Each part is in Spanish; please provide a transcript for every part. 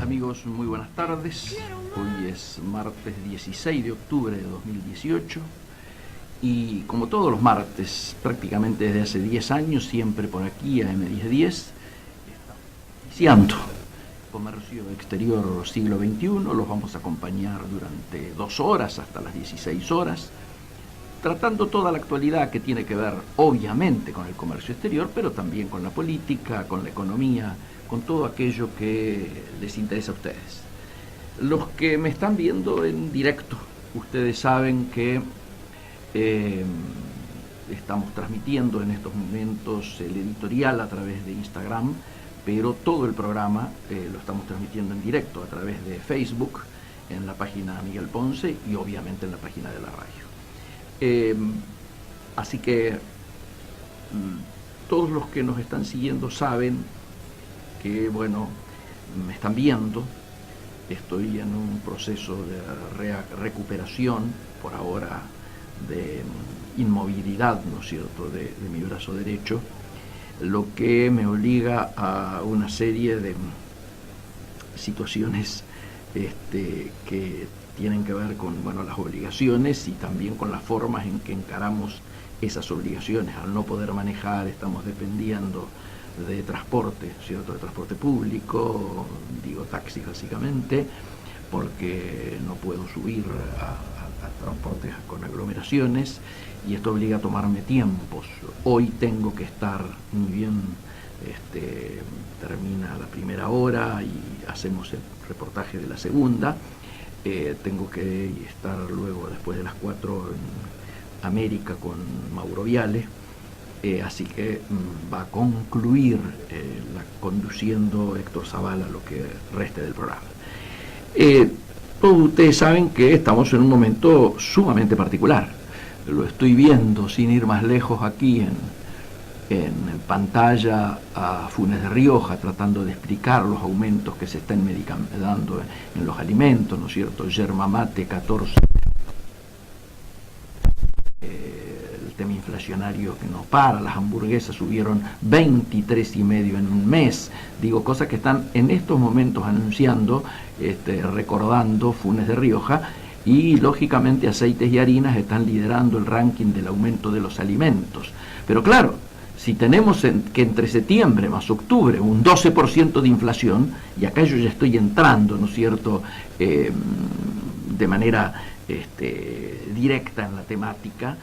Amigos, muy buenas tardes. Hoy es martes 16 de octubre de 2018 y como todos los martes, prácticamente desde hace 10 años, siempre por aquí a M1010, iniciando Comercio Exterior Siglo XXI. Los vamos a acompañar durante 2 horas hasta las 16 horas, tratando toda la actualidad que tiene que ver obviamente con el comercio exterior, pero también con la política, con la economía, con todo aquello que les interesa a ustedes. Los que me están viendo en directo, ustedes saben que estamos transmitiendo en estos momentos el editorial a través de Instagram, pero todo el programa lo estamos transmitiendo en directo a través de Facebook, en la página Miguel Ponce y obviamente en la página de la radio. Así que todos los que nos están siguiendo saben que, bueno, me están viendo. Estoy en un proceso de recuperación, por ahora, de inmovilidad, ¿no es cierto?, de mi brazo derecho, lo que me obliga a una serie de situaciones que tienen que ver con, bueno, las obligaciones y también con las formas en que encaramos esas obligaciones. Al no poder manejar, estamos dependiendo de transporte, ¿cierto?, de transporte público, digo taxi básicamente, porque no puedo subir a transportes con aglomeraciones y esto obliga a tomarme tiempos. Hoy tengo que estar, ni bien termina la primera hora y hacemos el reportaje de la segunda, tengo que estar luego después de las 4 en América con Mauro Viale. Así que va a concluir conduciendo Héctor Zavala lo que reste del programa. Todos ustedes saben que estamos en un momento sumamente particular. Lo estoy viendo sin ir más lejos aquí en pantalla a Funes de Rioja, tratando de explicar los aumentos que se están dando en los alimentos, ¿no es cierto? Yerba mate 14. Tema inflacionario que no para, las hamburguesas subieron 23,5 en un mes, digo, cosas que están en estos momentos anunciando, recordando Funes de Rioja, y lógicamente aceites y harinas están liderando el ranking del aumento de los alimentos. Pero claro, si tenemos que entre septiembre más octubre un 12% de inflación, y acá yo ya estoy entrando, ¿no es cierto?, de manera directa en la temática.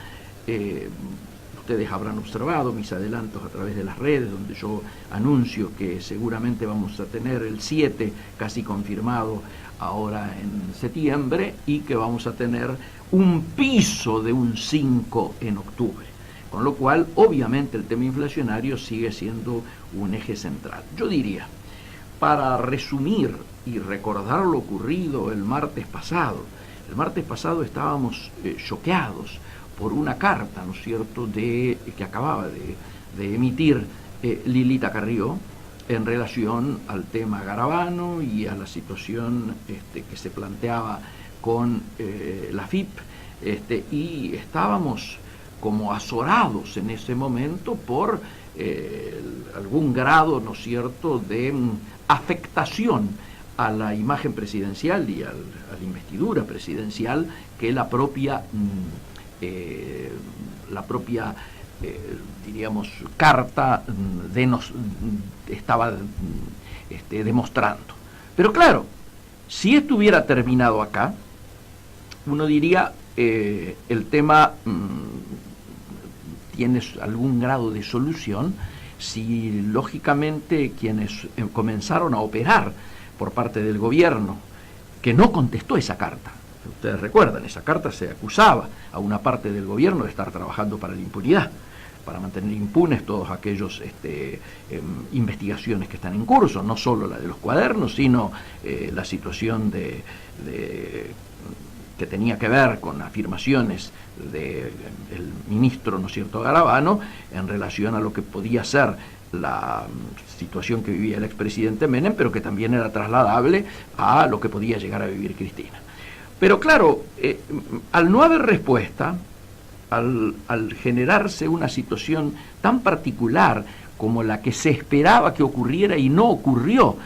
Ustedes habrán observado mis adelantos a través de las redes, donde yo anuncio que seguramente vamos a tener el 7 casi confirmado ahora en septiembre y que vamos a tener un piso de un 5 en octubre. Con lo cual, obviamente, el tema inflacionario sigue siendo un eje central. Yo diría, para resumir y recordar lo ocurrido el martes pasado estábamos choqueados por una carta, ¿no es cierto?, que acababa de emitir Lilita Carrió en relación al tema Garabano y a la situación que se planteaba con la FIP, y estábamos como azorados en ese momento por algún grado, ¿no es cierto?, de afectación a la imagen presidencial y a la investidura presidencial que la propia diríamos, carta estaba demostrando. Pero claro, si esto hubiera terminado acá, uno diría el tema tiene algún grado de solución si lógicamente quienes comenzaron a operar por parte del gobierno, que no contestó esa carta. Ustedes recuerdan, esa carta se acusaba a una parte del gobierno de estar trabajando para la impunidad, para mantener impunes todos aquellos investigaciones que están en curso, no solo la de los cuadernos, sino la situación que tenía que ver con afirmaciones del ministro, ¿no es cierto?, Garabano, en relación a lo que podía ser la situación que vivía el expresidente Menem, pero que también era trasladable a lo que podía llegar a vivir Cristina. Pero claro, al no haber respuesta, al generarse una situación tan particular como la que se esperaba que ocurriera y no ocurrió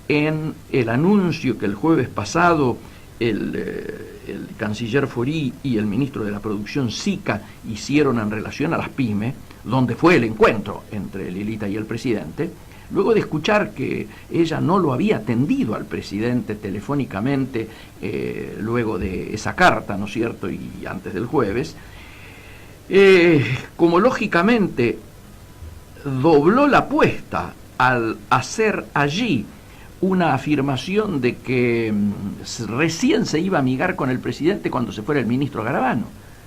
en el anuncio que el jueves pasado el canciller Faurí y el ministro de la Producción Sica hicieron en relación a las pymes, donde fue el encuentro entre Lilita y el presidente, luego de escuchar que ella no lo había atendido al presidente telefónicamente luego de esa carta, ¿no es cierto?, y antes del jueves, como lógicamente dobló la apuesta al hacer allí una afirmación de que recién se iba a amigar con el presidente cuando se fuera el ministro Garabano.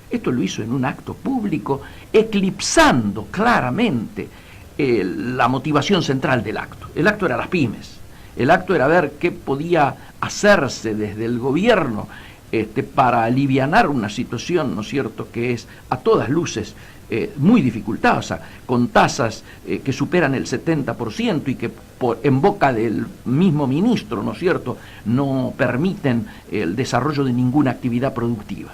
Esto lo hizo en un acto público, eclipsando claramente la motivación central del acto. El acto era las pymes, el acto era ver qué podía hacerse desde el gobierno para alivianar una situación, ¿no es cierto?, que es a todas luces muy dificultosa, con tasas que superan el 70% y que en boca del mismo ministro, ¿no es cierto?, no permiten el desarrollo de ninguna actividad productiva.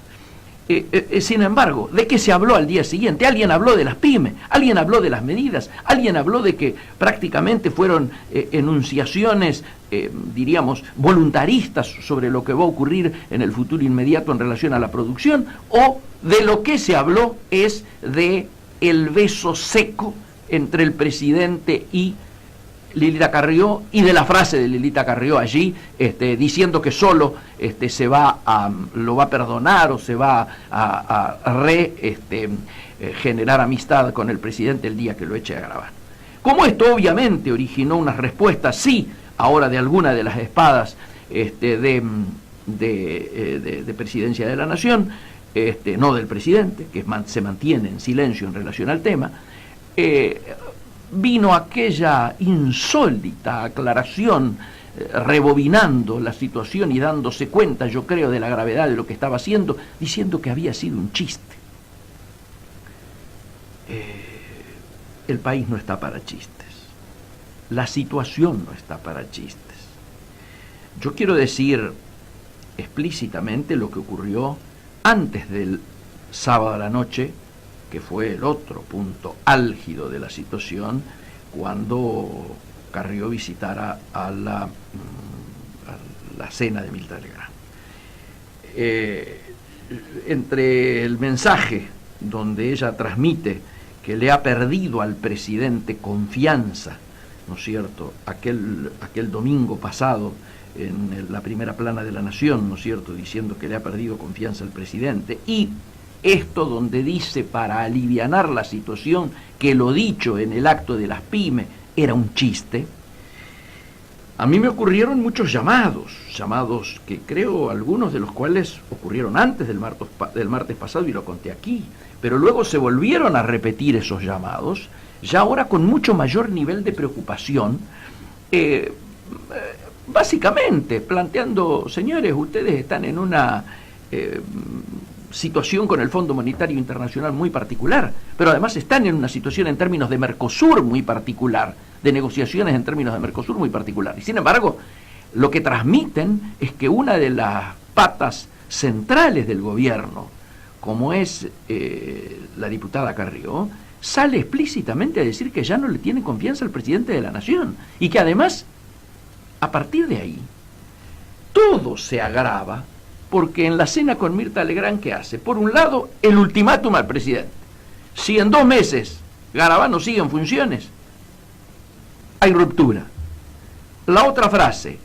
Sin embargo, ¿de qué se habló al día siguiente? Alguien habló de las pymes, alguien habló de las medidas, alguien habló de que prácticamente fueron enunciaciones, diríamos, voluntaristas sobre lo que va a ocurrir en el futuro inmediato en relación a la producción, o de lo que se habló es de el beso seco entre el presidente y Lilita Carrió, y de la frase de Lilita Carrió allí, diciendo que solo lo va a perdonar o se va a generar amistad con el presidente el día que lo eche a grabar. Como esto obviamente originó unas respuestas, sí, ahora de alguna de las espadas de Presidencia de la Nación, no del presidente, que se mantiene en silencio en relación al tema, vino aquella insólita aclaración, rebobinando la situación y dándose cuenta, yo creo, de la gravedad de lo que estaba haciendo, diciendo que había sido un chiste. El país no está para chistes, la situación no está para chistes. Yo quiero decir explícitamente lo que ocurrió antes del sábado a la noche, que fue el otro punto álgido de la situación, cuando Carrió visitara a la cena de Mirta Legrand. Entre el mensaje donde ella transmite que le ha perdido al presidente confianza, ¿no es cierto?, aquel domingo pasado en la primera plana de La Nación, ¿no es cierto?, diciendo que le ha perdido confianza al presidente, y esto donde dice, para alivianar la situación, que lo dicho en el acto de las pymes era un chiste, a mí me ocurrieron muchos llamados que creo algunos de los cuales ocurrieron antes del martes pasado y lo conté aquí, pero luego se volvieron a repetir esos llamados, ya ahora con mucho mayor nivel de preocupación, básicamente planteando, señores, ustedes están en una situación con el Fondo Monetario Internacional muy particular, pero además están en una situación en términos de Mercosur muy particular, de negociaciones en términos de Mercosur muy particular. Y sin embargo, lo que transmiten es que una de las patas centrales del gobierno, como es la diputada Carrió, sale explícitamente a decir que ya no le tiene confianza al presidente de la Nación, y que además, a partir de ahí, todo se agrava, porque en la cena con Mirta Legrand, ¿qué hace? Por un lado, el ultimátum al presidente. Si en 2 meses Garabano sigue en funciones, hay ruptura. La otra frase,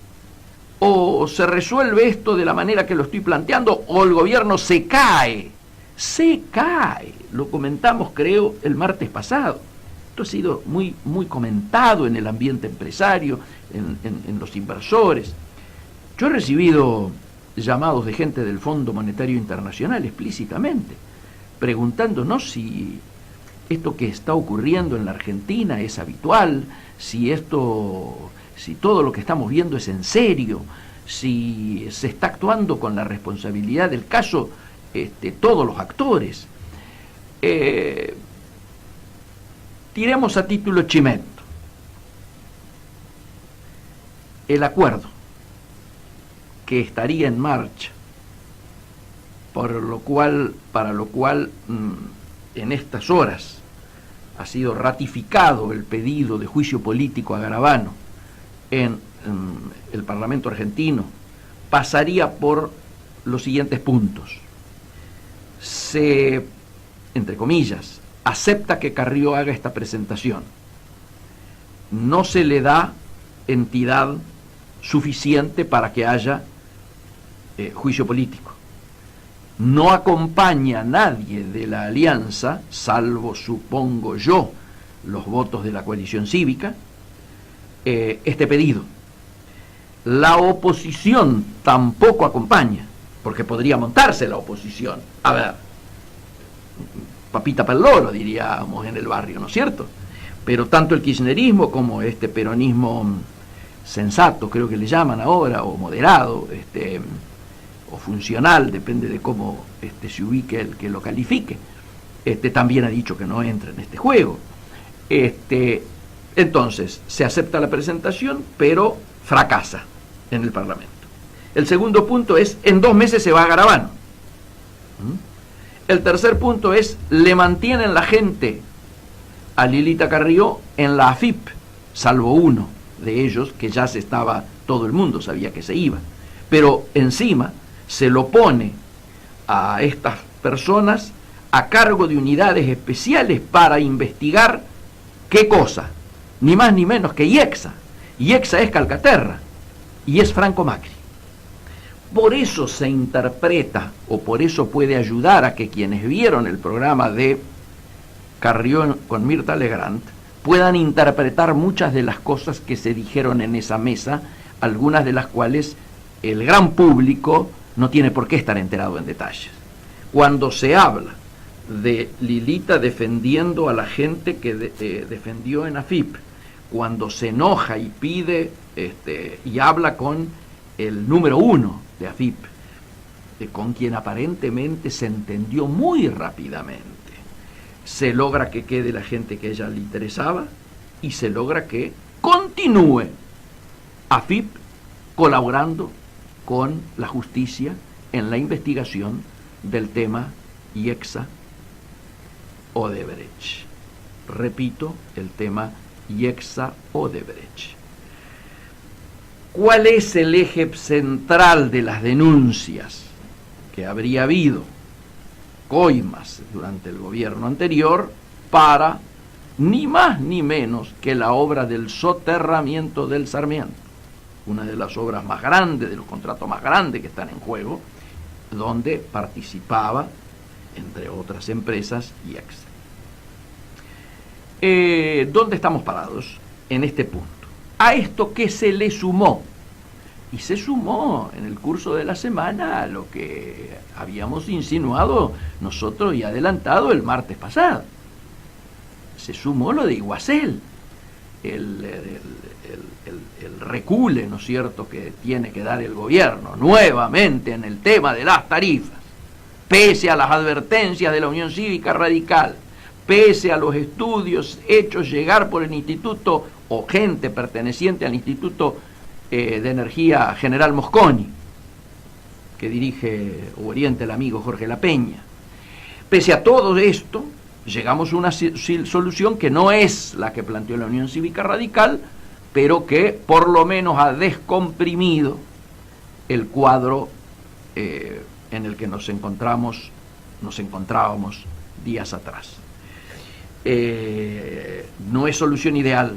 o se resuelve esto de la manera que lo estoy planteando, o el gobierno se cae. Se cae. Lo comentamos, creo, el martes pasado. Esto ha sido muy, muy comentado en el ambiente empresario, en los inversores. Yo he recibido llamados de gente del Fondo Monetario Internacional explícitamente, preguntándonos si esto que está ocurriendo en la Argentina es habitual, si todo lo que estamos viendo es en serio, si se está actuando con la responsabilidad del caso, todos los actores. Tiremos a título chimento el acuerdo que estaría en marcha, para lo cual en estas horas ha sido ratificado el pedido de juicio político a Garabano en el Parlamento argentino pasaría por los siguientes puntos. Se, entre comillas, acepta que Carrió haga esta presentación. No se le da entidad suficiente para que haya juicio político. No acompaña a nadie de la alianza, salvo, supongo yo, los votos de la coalición cívica, este pedido. La oposición tampoco acompaña, porque podría montarse la oposición. A ver, papita pel loro, diríamos en el barrio, ¿no es cierto? Pero tanto el kirchnerismo como este peronismo sensato, creo que le llaman ahora, o moderado, o funcional, depende de cómo se ubique el que lo califique, también ha dicho que no entra en este juego. Entonces, se acepta la presentación, pero fracasa en el Parlamento. El segundo punto es, en 2 meses se va a Garabano. El tercer punto es, le mantienen la gente a Lilita Carrió en la AFIP, salvo uno de ellos que ya se estaba, todo el mundo sabía que se iba. Pero encima se lo pone a estas personas a cargo de unidades especiales para investigar ¿qué cosa? Ni más ni menos que IEXA. IEXA es Calcaterra y es Franco Macri. Por eso se interpreta, o por eso puede ayudar a que quienes vieron el programa de Carrió con Mirta Legrand puedan interpretar muchas de las cosas que se dijeron en esa mesa, algunas de las cuales el gran público no tiene por qué estar enterado en detalles. Cuando se habla de Lilita defendiendo a la gente que defendió en AFIP, cuando se enoja y pide y habla con el número 1 de AFIP, con quien aparentemente se entendió muy rápidamente, se logra que quede la gente que a ella le interesaba y se logra que continúe AFIP colaborando con la justicia en la investigación del tema IEXA Odebrecht. Repito, el tema IEXA Odebrecht. ¿Cuál es el eje central de las denuncias que habría habido coimas durante el gobierno anterior para ni más ni menos que la obra del soterramiento del Sarmiento? Una de las obras más grandes, de los contratos más grandes que están en juego, donde participaba, entre otras empresas, IEXA. ¿Dónde estamos parados en este punto? A esto que se le sumó, y se sumó en el curso de la semana a lo que habíamos insinuado nosotros y adelantado el martes pasado. Se sumó lo de Iguacel, el recule, ¿no es cierto?, que tiene que dar el gobierno nuevamente en el tema de las tarifas, pese a las advertencias de la Unión Cívica Radical, pese a los estudios hechos llegar por el Instituto o gente perteneciente al Instituto de Energía General Mosconi, que dirige o orienta el amigo Jorge La Peña. Pese a todo esto, llegamos a una solución que no es la que planteó la Unión Cívica Radical, pero que por lo menos ha descomprimido el cuadro en el que nos encontrábamos días atrás. No es solución ideal,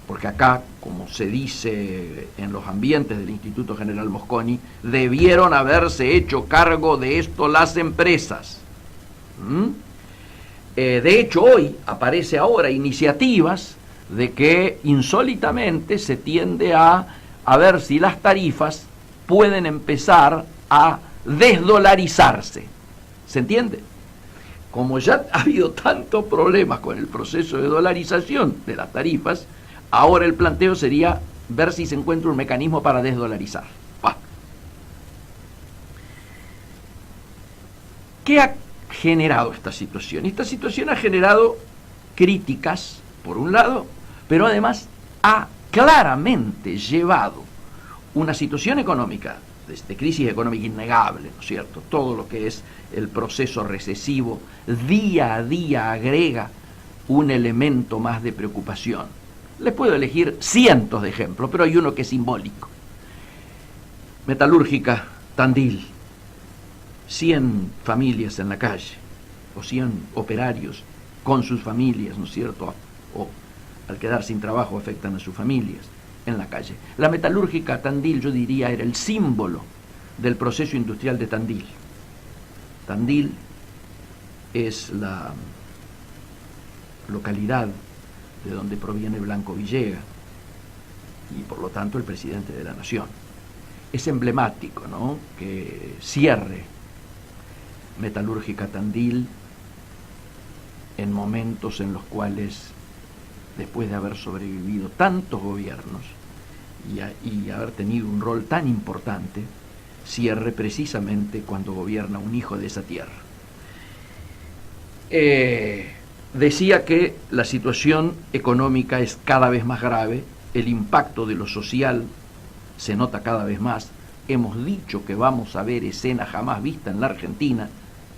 porque acá, como se dice en los ambientes del Instituto General Mosconi, debieron haberse hecho cargo de esto las empresas. De hecho, hoy aparece ahora iniciativas de que insólitamente se tiende a ver si las tarifas pueden empezar a desdolarizarse. ¿Se entiende? Como ya ha habido tantos problemas con el proceso de dolarización de las tarifas, ahora el planteo sería ver si se encuentra un mecanismo para desdolarizar. ¿Qué ha generado esta situación? Esta situación ha generado críticas, por un lado, pero además ha claramente llevado una situación económica, de crisis económica innegable, ¿no es cierto? Todo lo que es el proceso recesivo día a día agrega un elemento más de preocupación. Les puedo elegir cientos de ejemplos, pero hay uno que es simbólico. Metalúrgica Tandil, 100 familias en la calle, o 100 operarios con sus familias, ¿no es cierto? O al quedar sin trabajo afectan a sus familias en la calle. La metalúrgica Tandil, yo diría, era el símbolo del proceso industrial de Tandil. Tandil es la localidad de donde proviene Blanco Villega y por lo tanto el presidente de la nación. Es emblemático, ¿no?, que cierre Metalúrgica Tandil en momentos en los cuales, después de haber sobrevivido tantos gobiernos y haber tenido un rol tan importante, cierre precisamente cuando gobierna un hijo de esa tierra. Decía que la situación económica es cada vez más grave, el impacto de lo social se nota cada vez más. Hemos dicho que vamos a ver escenas jamás vistas en la Argentina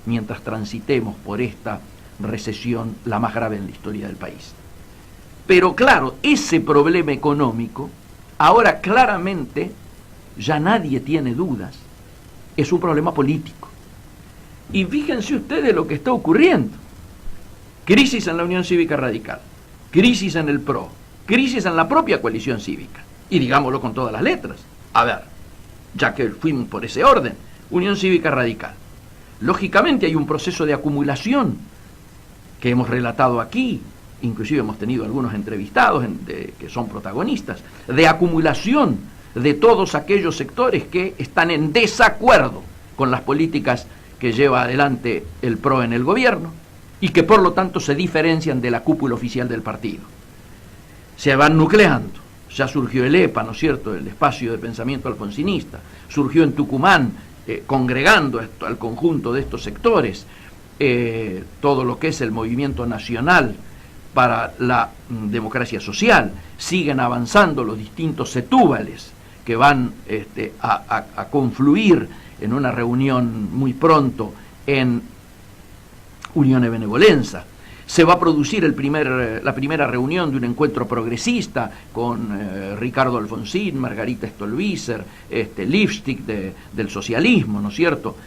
mientras transitemos por esta recesión, la más grave en la historia del país. Pero claro, ese problema económico, ahora claramente ya nadie tiene dudas, es un problema político. Y fíjense ustedes lo que está ocurriendo. Crisis en la Unión Cívica Radical, crisis en el PRO, crisis en la propia coalición cívica. Y digámoslo con todas las letras. A ver, ya que fuimos por ese orden, Unión Cívica Radical. Lógicamente hay un proceso de acumulación que hemos relatado aquí, inclusive hemos tenido algunos entrevistados que son protagonistas, de acumulación de todos aquellos sectores que están en desacuerdo con las políticas que lleva adelante el PRO en el gobierno y que por lo tanto se diferencian de la cúpula oficial del partido. Se van nucleando. Ya surgió el EPA, ¿no es cierto?, el espacio de pensamiento alfonsinista. Surgió en Tucumán, congregando al conjunto de estos sectores, todo lo que es el movimiento nacional para la democracia social. Siguen avanzando los distintos setúbales que van a confluir en una reunión muy pronto en Unión de Benevolencia. Se va a producir la primera reunión de un encuentro progresista con Ricardo Alfonsín, Margarita Stolbizer, Lipstick del socialismo, ¿no es cierto?,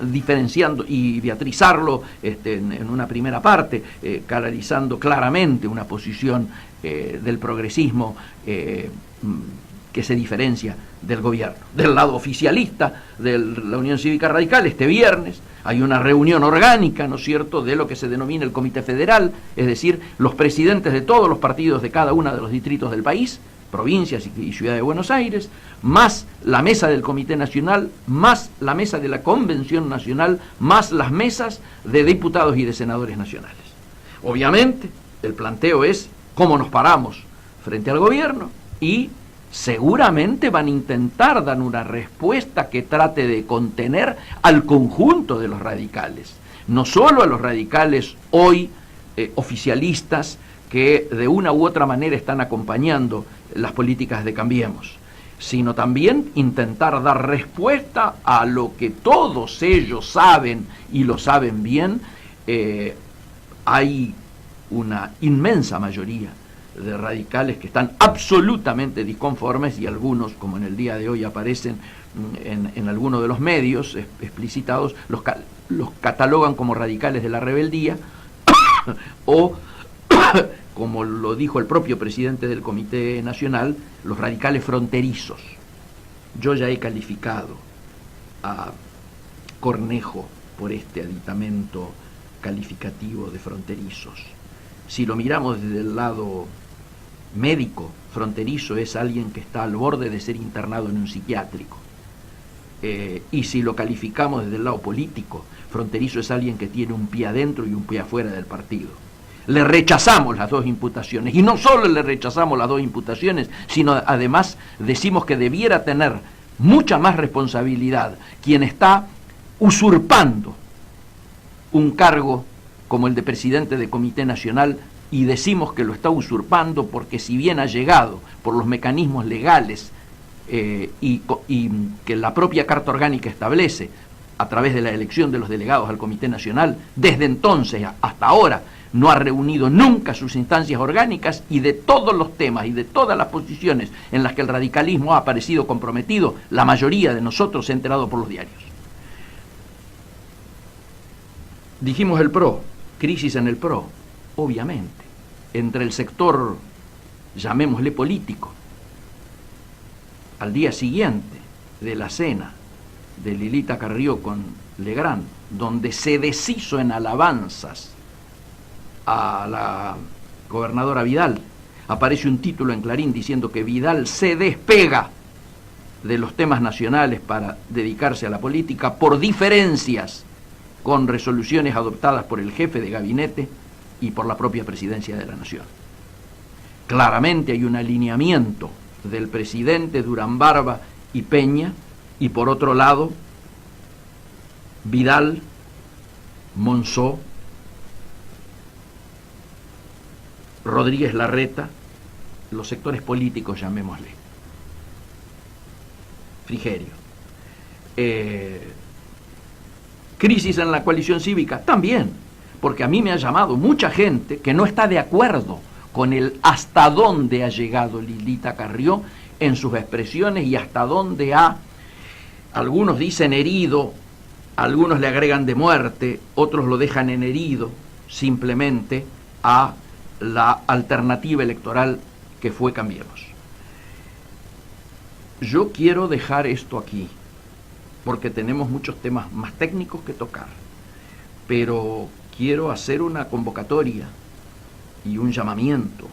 diferenciando, y Beatriz Arlo en una primera parte, canalizando claramente una posición del progresismo que se diferencia del gobierno. Del lado oficialista de la Unión Cívica Radical, este viernes hay una reunión orgánica, ¿no es cierto?, de lo que se denomina el Comité Federal, es decir, los presidentes de todos los partidos de cada uno de los distritos del país, provincias y Ciudad de Buenos Aires, más la mesa del Comité Nacional, más la mesa de la Convención Nacional, más las mesas de diputados y de senadores nacionales. Obviamente, el planteo es cómo nos paramos frente al gobierno y seguramente van a intentar dar una respuesta que trate de contener al conjunto de los radicales, no solo a los radicales hoy oficialistas que de una u otra manera están acompañando las políticas de Cambiemos, sino también intentar dar respuesta a lo que todos ellos saben y lo saben bien. Hay una inmensa mayoría de radicales que están absolutamente disconformes y algunos, como en el día de hoy aparecen en algunos de los medios explicitados, los catalogan como radicales de la rebeldía o, como lo dijo el propio presidente del Comité Nacional, los radicales fronterizos. Yo ya he calificado a Cornejo por este aditamento calificativo de fronterizos. Si lo miramos desde el lado médico, fronterizo es alguien que está al borde de ser internado en un psiquiátrico. Y si lo calificamos desde el lado político, fronterizo es alguien que tiene un pie adentro y un pie afuera del partido. Le rechazamos las dos imputaciones, y no solo le rechazamos las dos imputaciones, sino además decimos que debiera tener mucha más responsabilidad quien está usurpando un cargo como el de presidente de Comité Nacional, y decimos que lo está usurpando porque si bien ha llegado por los mecanismos legales y que la propia Carta Orgánica establece a través de la elección de los delegados al Comité Nacional, desde entonces hasta ahora no ha reunido nunca sus instancias orgánicas, y de todos los temas y de todas las posiciones en las que el radicalismo ha aparecido comprometido, la mayoría de nosotros se ha enterado por los diarios. Dijimos el PRO, crisis en el PRO, obviamente, entre el sector, llamémosle político, al día siguiente de la cena de Lilita Carrió con Legrand, donde se deshizo en alabanzas a la gobernadora Vidal, aparece un título en Clarín diciendo que Vidal se despega de los temas nacionales para dedicarse a la política por diferencias con resoluciones adoptadas por el jefe de gabinete y por la propia presidencia de la Nación. Claramente hay un alineamiento del presidente Durán Barba y Peña, y por otro lado Vidal, Monzó, Rodríguez Larreta, los sectores políticos, llamémosle, Frigerio. Crisis en la coalición cívica, también, porque a mí me ha llamado mucha gente que no está de acuerdo con el hasta dónde ha llegado Lilita Carrió en sus expresiones y hasta dónde ha, algunos dicen herido, algunos le agregan de muerte, otros lo dejan en herido, simplemente a la alternativa electoral que fue Cambiemos. Yo quiero dejar esto aquí, porque tenemos muchos temas más técnicos que tocar, pero quiero hacer una convocatoria y un llamamiento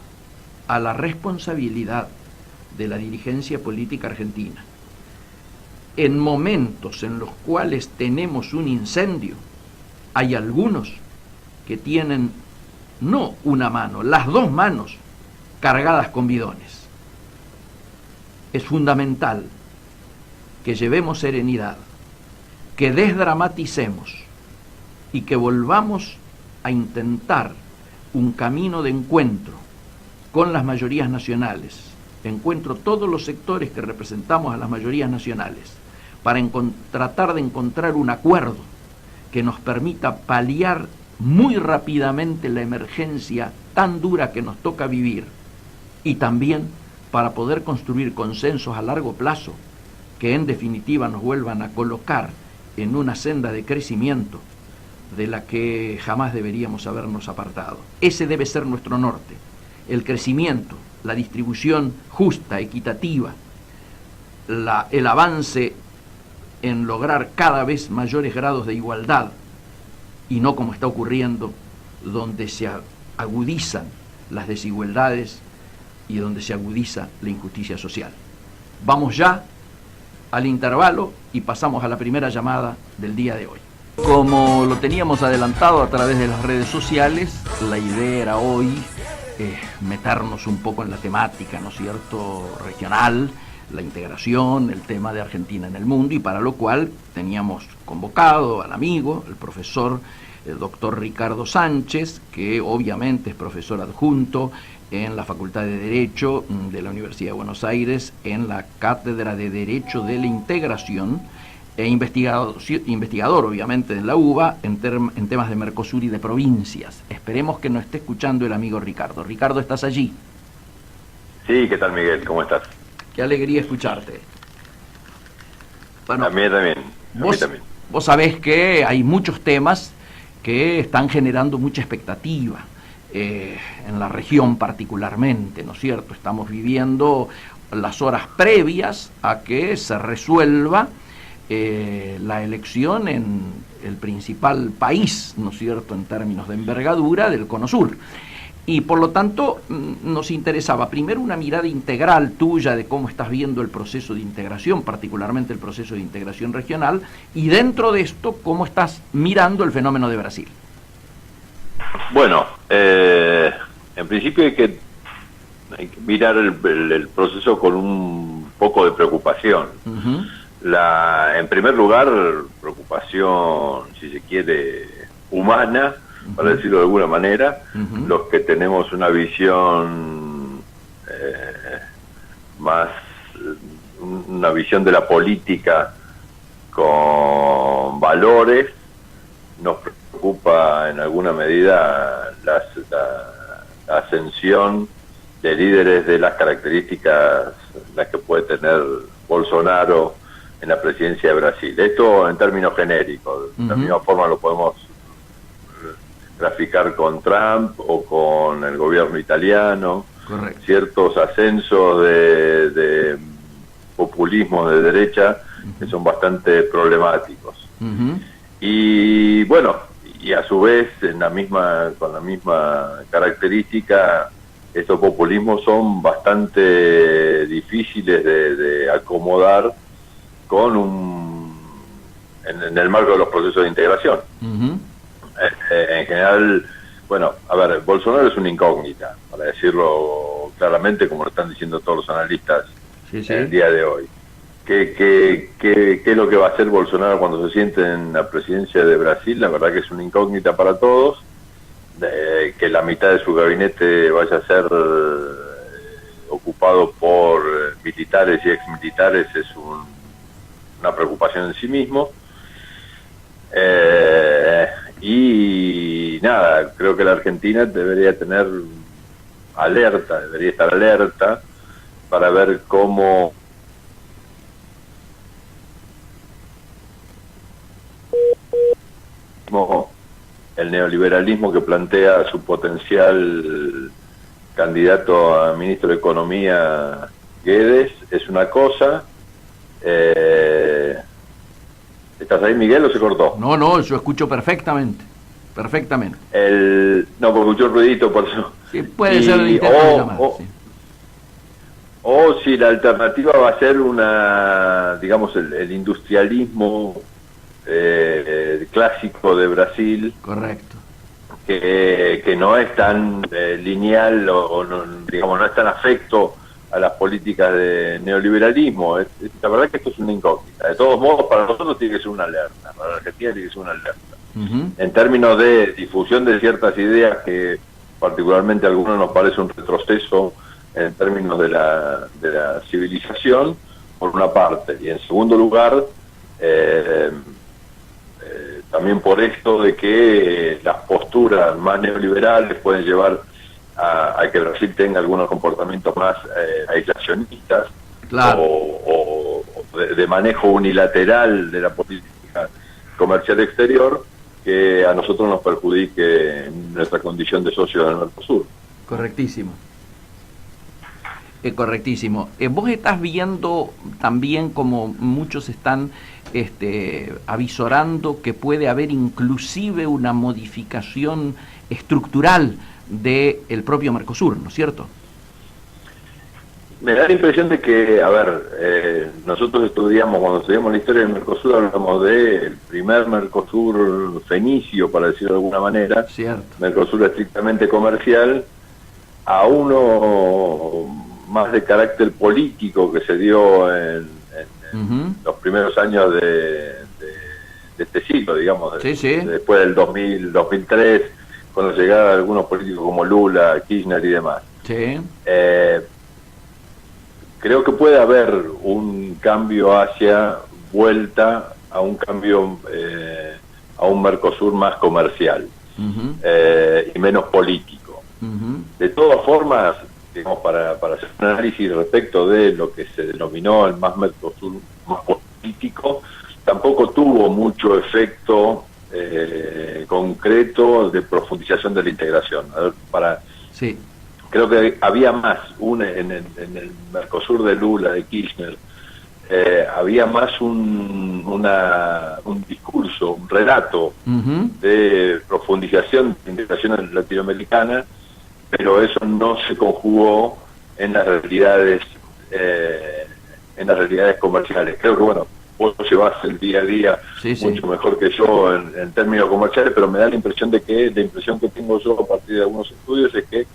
a la responsabilidad de la dirigencia política argentina. En momentos en los cuales tenemos un incendio, hay algunos que tienen no una mano, las dos manos cargadas con bidones. Es fundamental que llevemos serenidad, que desdramaticemos y que volvamos a intentar un camino de encuentro con las mayorías nacionales, encuentro todos los sectores que representamos a las mayorías nacionales, para tratar de encontrar un acuerdo que nos permita paliar muy rápidamente la emergencia tan dura que nos toca vivir, y también para poder construir consensos a largo plazo que en definitiva nos vuelvan a colocar en una senda de crecimiento de la que jamás deberíamos habernos apartado. Ese debe ser nuestro norte, el crecimiento, la distribución justa, equitativa, el avance en lograr cada vez mayores grados de igualdad, y no como está ocurriendo, donde se agudizan las desigualdades y donde se agudiza la injusticia social. Vamos ya al intervalo y pasamos a la primera llamada del día de hoy. Como lo teníamos adelantado a través de las redes sociales, la idea era hoy meternos un poco en la temática, ¿no es cierto?, regional, la integración, el tema de Argentina en el mundo, y para lo cual teníamos convocado al amigo, el profesor el doctor Ricardo Sánchez, que obviamente es profesor adjunto en la Facultad de Derecho de la Universidad de Buenos Aires, en la Cátedra de Derecho de la Integración, e investigador obviamente de la UBA en temas de Mercosur y de provincias. Esperemos que nos esté escuchando el amigo Ricardo. Ricardo, ¿estás allí? Sí, ¿qué tal, Miguel? ¿Cómo estás? Qué alegría escucharte. Bueno, a mí también. Vos sabés que hay muchos temas que están generando mucha expectativa en la región particularmente, ¿no es cierto? Estamos viviendo las horas previas a que se resuelva la elección en el principal país, ¿no es cierto?, en términos de envergadura del Cono Sur. Y por lo tanto nos interesaba primero una mirada integral tuya de cómo estás viendo el proceso de integración, particularmente el proceso de integración regional, y dentro de esto, cómo estás mirando el fenómeno de Brasil. Bueno, en principio hay que mirar el proceso con un poco de preocupación. Uh-huh. En primer lugar, preocupación, si se quiere, humana, para decirlo de alguna manera, los que tenemos una visión una visión de la política con valores. Nos preocupa en alguna medida la ascensión de líderes de las características las que puede tener Bolsonaro en la presidencia de Brasil. Esto en términos genéricos. De la misma forma lo podemos graficar con Trump o con el gobierno italiano. Correcto. Ciertos ascensos de populismo de derecha que son bastante problemáticos. Y bueno, y a su vez con la misma característica, estos populismos son bastante difíciles de acomodar en el marco de los procesos de integración. En general, bueno, a ver, Bolsonaro es una incógnita, para decirlo claramente, como lo están diciendo todos los analistas en el día de hoy. ¿Qué es lo que va a hacer Bolsonaro cuando se siente en la presidencia de Brasil? La verdad que es una incógnita para todos. Que la mitad de su gabinete vaya a ser ocupado por militares y exmilitares es una preocupación en sí mismo. Y nada, creo que la Argentina debería estar alerta para ver cómo el neoliberalismo que plantea su potencial candidato a ministro de Economía, Guedes, es una cosa. ¿Estás ahí, Miguel, o se cortó? No, yo escucho perfectamente. No, porque escuchó el ruidito, por eso. Sí, puede ser el intento de llamar, sí. O si la alternativa va a ser digamos, el industrialismo clásico de Brasil. Correcto. Que no es tan lineal o no, digamos, no es tan afecto a las políticas de neoliberalismo. La verdad que esto es una incógnita. De todos modos, para nosotros tiene que ser una alerta, para la Argentina tiene que ser una alerta. En términos de difusión de ciertas ideas que particularmente a algunos nos parece un retroceso en términos de la civilización, por una parte, y en segundo lugar, también por esto de que las posturas más neoliberales pueden llevar a que Brasil tenga algunos comportamientos más aislacionistas, claro, o de manejo unilateral de la política comercial exterior, que a nosotros nos perjudique en nuestra condición de socios del Mercosur. Correctísimo. Correctísimo. Vos estás viendo también, como muchos están avisorando, que puede haber inclusive una modificación estructural del propio Mercosur, ¿no es cierto? Me da la impresión de que, a ver, nosotros cuando estudiamos la historia del Mercosur, hablamos del primer Mercosur fenicio, para decirlo de alguna manera, cierto. Mercosur estrictamente comercial, a uno más de carácter político que se dio en los primeros años de este siglo, digamos, después del 2003, con la llegada de algunos políticos como Lula, Kirchner y demás. Sí. Creo que puede haber un cambio hacia vuelta a un cambio a un Mercosur más comercial y menos político. De todas formas, digamos, para hacer un análisis respecto de lo que se denominó el más Mercosur más político, tampoco tuvo mucho efecto concreto de profundización de la integración. Sí. Creo que había más en el Mercosur de Lula, de Kirchner, había más un discurso, un relato de profundización de integración latinoamericana, pero eso no se conjugó en las realidades comerciales. Creo que, bueno, vos llevas el día a día mucho mejor que yo en términos comerciales, pero me da la impresión que tengo yo a partir de algunos estudios es que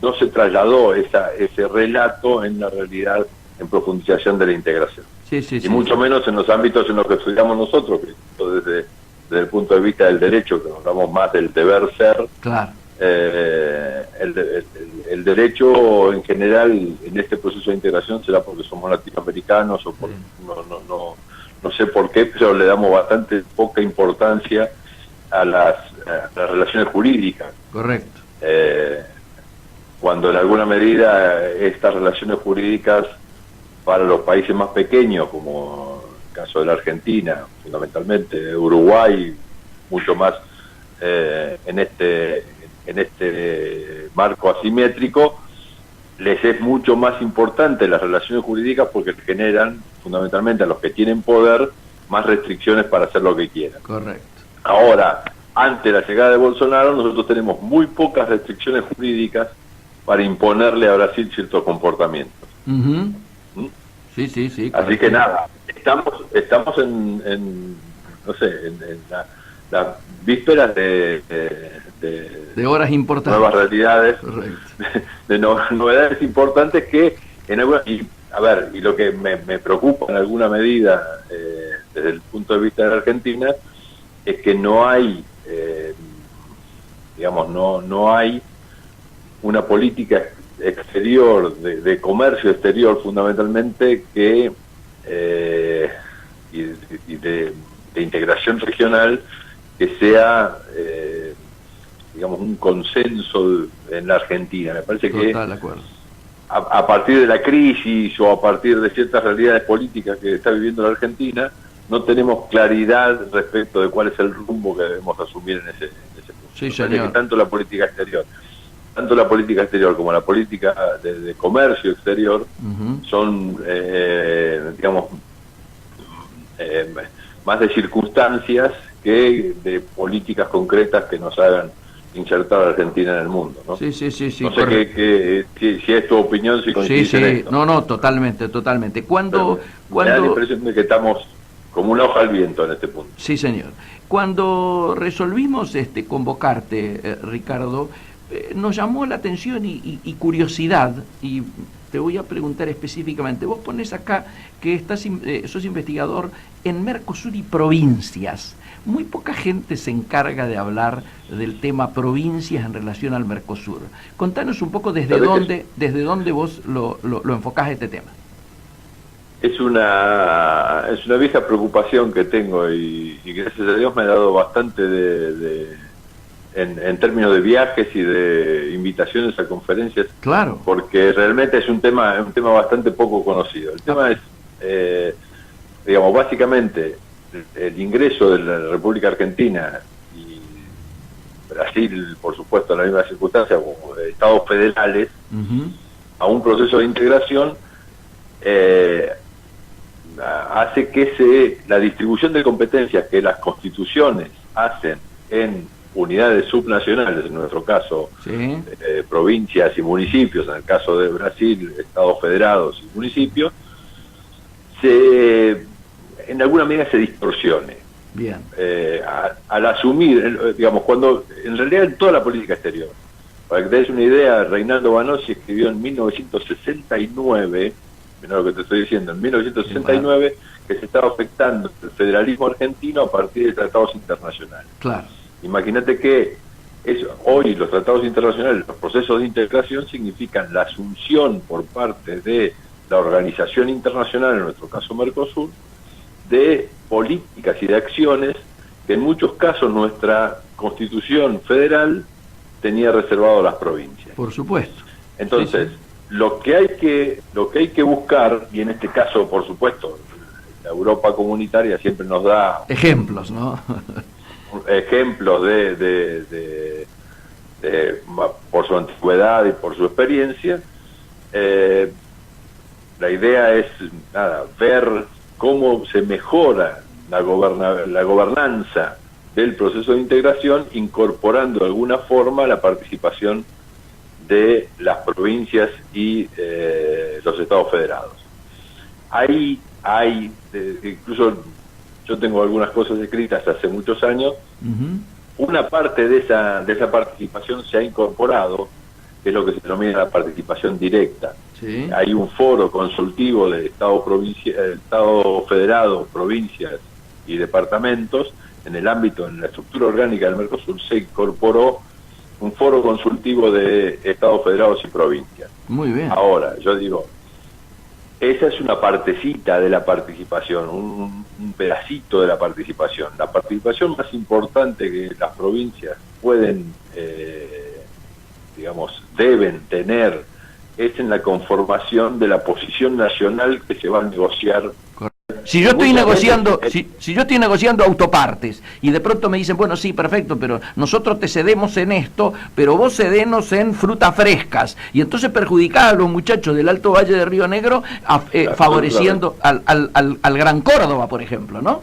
no se trasladó ese relato en la realidad, en profundización de la integración. Y mucho menos en los ámbitos en los que estudiamos nosotros, que desde el punto de vista del derecho, que hablamos más del deber ser. Claro. El derecho en general en este proceso de integración será porque somos latinoamericanos o porque no sé por qué, pero le damos bastante poca importancia a las relaciones jurídicas. Correcto. Cuando en alguna medida estas relaciones jurídicas para los países más pequeños, como el caso de la Argentina, fundamentalmente, Uruguay, mucho más en este marco asimétrico, les es mucho más importante las relaciones jurídicas porque generan, fundamentalmente a los que tienen poder, más restricciones para hacer lo que quieran. Correcto. Ahora, ante la llegada de Bolsonaro, nosotros tenemos muy pocas restricciones jurídicas para imponerle a Brasil ciertos comportamientos. Uh-huh. Sí, sí, sí. Así correcto. Que nada, estamos en no sé, en las vísperas de horas importantes, nuevas realidades, de novedades importantes que en alguna, y lo que me preocupa en alguna medida desde el punto de vista de la Argentina es que no hay no hay una política exterior de comercio exterior fundamentalmente que y de integración regional que sea un consenso en la Argentina. Me parece que a partir de la crisis o a partir de ciertas realidades políticas que está viviendo la Argentina, no tenemos claridad respecto de cuál es el rumbo que debemos asumir en ese punto. Sí, señor. Que tanto la política exterior como la política de comercio exterior uh-huh. son, más de circunstancias que de políticas concretas que nos hagan insertar a la Argentina en el mundo, ¿no? Sí. No sé si es tu opinión, si coincides en esto. No, totalmente. Cuando me da la impresión de que estamos como una hoja al viento en este punto. Sí, señor. Cuando resolvimos convocarte, Ricardo, nos llamó la atención y curiosidad, y te voy a preguntar específicamente. Vos pones acá que sos investigador en Mercosur y provincias. Muy poca gente se encarga de hablar del tema provincias en relación al Mercosur. Contanos un poco desde dónde vos lo enfocás este tema. Es una vieja preocupación que tengo y gracias a Dios me ha dado bastante en términos de viajes y de invitaciones a conferencias. Claro. Porque realmente es un tema bastante poco conocido. El tema es, básicamente, el ingreso de la República Argentina y Brasil, por supuesto, en la misma circunstancia, como estados federales, uh-huh. a un proceso de integración, hace que la distribución de competencias que las constituciones hacen en unidades subnacionales, en nuestro caso, sí. Provincias y municipios, en el caso de Brasil, estados federados y municipios, en alguna medida se distorsione. Bien. Al asumir, cuando en realidad en toda la política exterior, para que te des una idea, Reinaldo Vanossi escribió en 1969, mira lo que te estoy diciendo, en 1969, que se estaba afectando el federalismo argentino a partir de tratados internacionales. Claro. Imagínate que hoy los tratados internacionales, los procesos de integración significan la asunción por parte de la organización internacional, en nuestro caso Mercosur, de políticas y de acciones que en muchos casos nuestra Constitución federal tenía reservado a las provincias. Por supuesto. Entonces, sí. Lo que hay que buscar, y en este caso, por supuesto, la Europa comunitaria siempre nos da ejemplos, ¿no? ejemplos por su antigüedad y por su experiencia. La idea es ver cómo se mejora la gobernanza del proceso de integración, incorporando de alguna forma la participación de las provincias y los estados federados. Ahí hay, incluso yo tengo algunas cosas escritas hace muchos años, uh-huh. Una parte de esa participación se ha incorporado, que es lo que se denomina la participación directa. Sí. Hay un foro consultivo de Estado federado, provincias y departamentos, en el ámbito, en la estructura orgánica del Mercosur, se incorporó un foro consultivo de Estados federados y provincias. Muy bien. Ahora, yo digo, esa es una partecita de la participación, un pedacito de la participación. La participación más importante que las provincias pueden, deben tener, es en la conformación de la posición nacional que se va a negociar. Si yo estoy negociando, si yo estoy negociando autopartes y de pronto me dicen, bueno, sí, perfecto, pero nosotros te cedemos en esto, pero vos cedenos en frutas frescas, y entonces perjudicás a los muchachos del Alto Valle de Río Negro, favoreciendo al Gran Córdoba, por ejemplo, ¿no?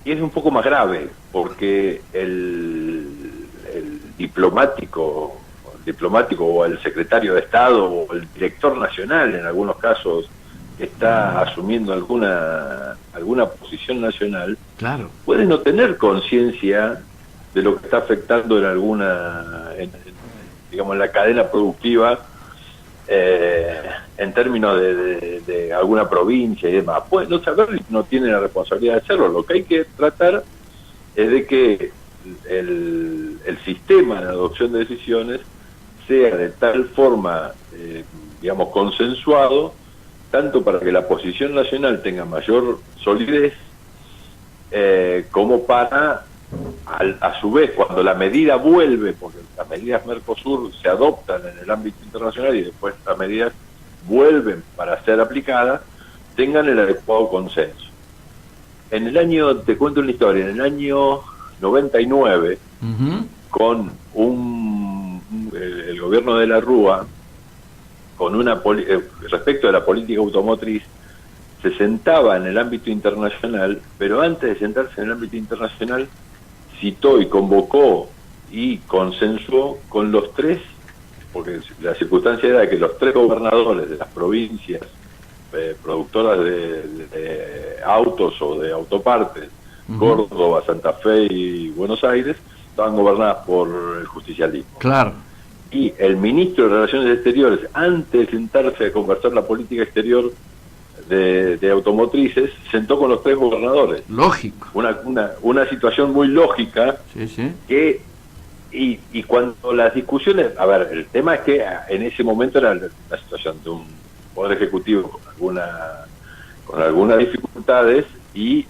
Y es un poco más grave, porque el diplomático o el secretario de Estado o el director nacional, en algunos casos, que está asumiendo alguna posición nacional, claro, puede no tener conciencia de lo que está afectando en la cadena productiva, en términos de alguna provincia y demás. Puede no saber, no tiene la responsabilidad de hacerlo. Lo que hay que tratar es de que el sistema de adopción de decisiones sea de tal forma, consensuado, tanto para que la posición nacional tenga mayor solidez, como para, a su vez, cuando la medida vuelve, porque las medidas Mercosur se adoptan en el ámbito internacional y después las medidas vuelven para ser aplicadas, tengan el adecuado consenso. En el año, te cuento una historia, en el año 99, con el gobierno de la Rúa, con respecto a la política automotriz, se sentaba en el ámbito internacional, pero antes de sentarse en el ámbito internacional, citó y convocó y consensuó con los tres, porque la circunstancia era que los tres gobernadores de las provincias productoras de autos o de autopartes, Córdoba, Santa Fe y Buenos Aires, estaban gobernadas por el justicialismo. Claro. Y el ministro de Relaciones Exteriores, antes de sentarse a conversar la política exterior de automotrices, sentó con los tres gobernadores. Lógico. Una situación muy lógica. Sí, sí. Y cuando las discusiones... el tema es que en ese momento era la situación de un poder ejecutivo con algunas dificultades y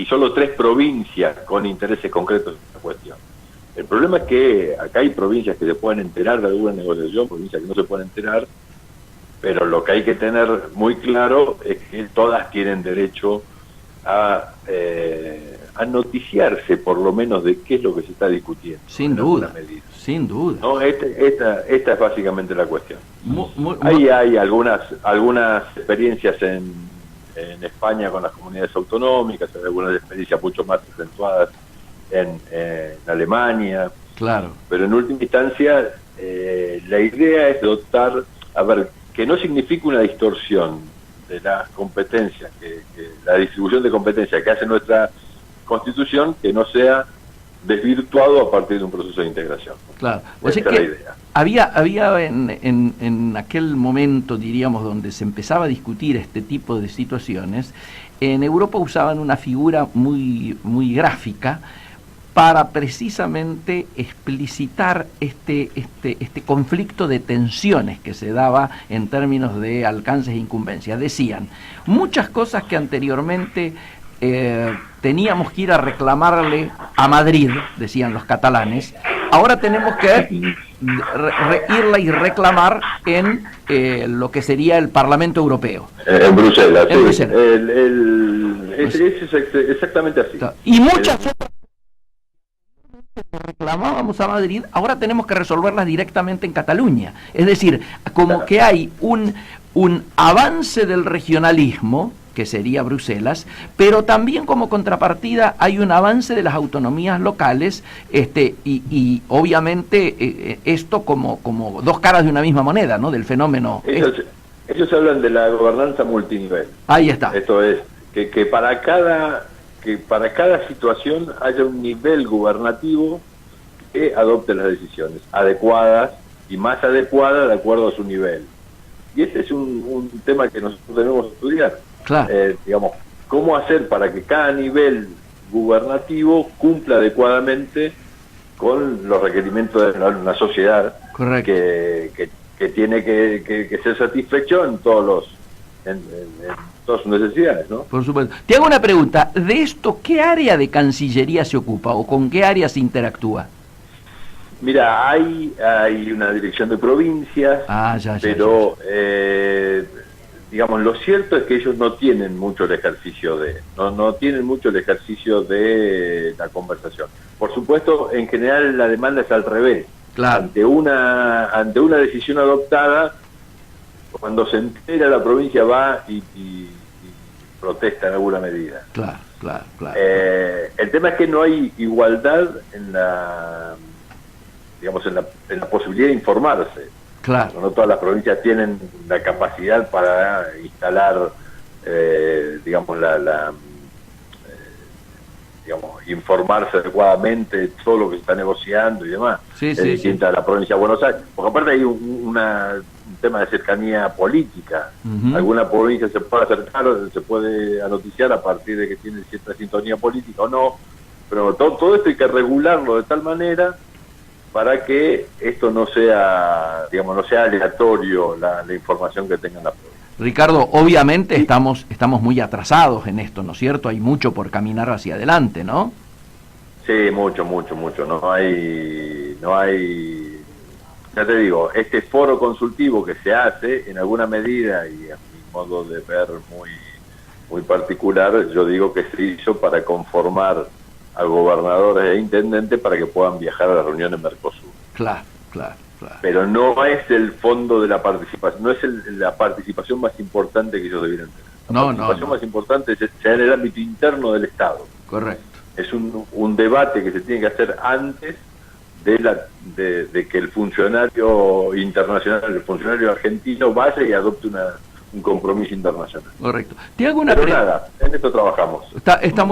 solo tres provincias con intereses concretos en la cuestión. El problema es que acá hay provincias que se pueden enterar de alguna negociación, provincias que no se pueden enterar, pero lo que hay que tener muy claro es que todas tienen derecho a noticiarse, por lo menos de qué es lo que se está discutiendo. Sin duda, sin duda. No, esta es básicamente la cuestión. Ahí hay algunas experiencias en España con las comunidades autonómicas, hay algunas experiencias mucho más acentuadas en Alemania. Claro. Pero en última instancia, la idea es dotar, que no signifique una distorsión de las competencias, que la distribución de competencias que hace nuestra Constitución, que no sea desvirtuado a partir de un proceso de integración. Claro. Pues es que había en aquel momento, diríamos, donde se empezaba a discutir este tipo de situaciones, en Europa usaban una figura muy, muy gráfica para precisamente explicitar este conflicto de tensiones que se daba en términos de alcances e incumbencias. Decían, muchas cosas que anteriormente teníamos que ir a reclamarle a Madrid, decían los catalanes, ahora tenemos que irla y reclamar en lo que sería el Parlamento Europeo. En Bruselas, en Bruselas. Es exactamente así. Y muchas otras que reclamábamos a Madrid, ahora tenemos que resolverlas directamente en Cataluña. Es decir, como que hay un avance del regionalismo, que sería Bruselas, pero también como contrapartida hay un avance de las autonomías locales, y obviamente esto como dos caras de una misma moneda, ¿no? Del fenómeno. Ellos hablan de la gobernanza multinivel. Ahí está. Esto es, que para cada situación haya un nivel gubernativo que adopte las decisiones adecuadas y más adecuadas de acuerdo a su nivel. Y ese es un tema que nosotros debemos estudiar. Claro. Cómo hacer para que cada nivel gubernativo cumpla adecuadamente con los requerimientos de una sociedad que tiene que ser satisfecho en en todas sus necesidades, ¿no? Por supuesto. Te hago una pregunta, de esto, ¿qué área de Cancillería se ocupa o con qué área se interactúa? Mira, hay una dirección de provincias, pero digamos, lo cierto es que ellos no tienen mucho el ejercicio no tienen mucho el ejercicio de la conversación. Por supuesto, en general la demanda es al revés. Claro. Ante una decisión adoptada, cuando se entera la provincia va y protesta en alguna medida. Claro. El tema es que no hay igualdad en la posibilidad de informarse. Claro. No todas las provincias tienen la capacidad para instalar, informarse adecuadamente de todo lo que se está negociando y demás. Es distinta a la provincia de Buenos Aires. Porque aparte hay un tema de cercanía política. Alguna provincia se puede acercar, se puede anoticiar a partir de que tiene cierta sintonía política o no. Pero todo esto hay que regularlo de tal manera para que esto no sea aleatorio la información que tengan las provincias. Ricardo, obviamente estamos muy atrasados en esto, ¿no es cierto? Hay mucho por caminar hacia adelante, ¿no? Sí, mucho. No hay, ya te digo, este foro consultivo que se hace, en alguna medida, y a mi modo de ver muy particular, yo digo que se hizo para conformar a gobernadores e intendentes para que puedan viajar a la reunión en Mercosur. Claro. Pero no es el fondo de la participación, no es la participación más importante que ellos debieran tener. La participación más importante es en el ámbito interno del Estado. Correcto. Es un debate que se tiene que hacer antes de que el funcionario internacional, el funcionario argentino vaya y adopte un compromiso internacional. Correcto. Te hago una pregunta. En esto trabajamos.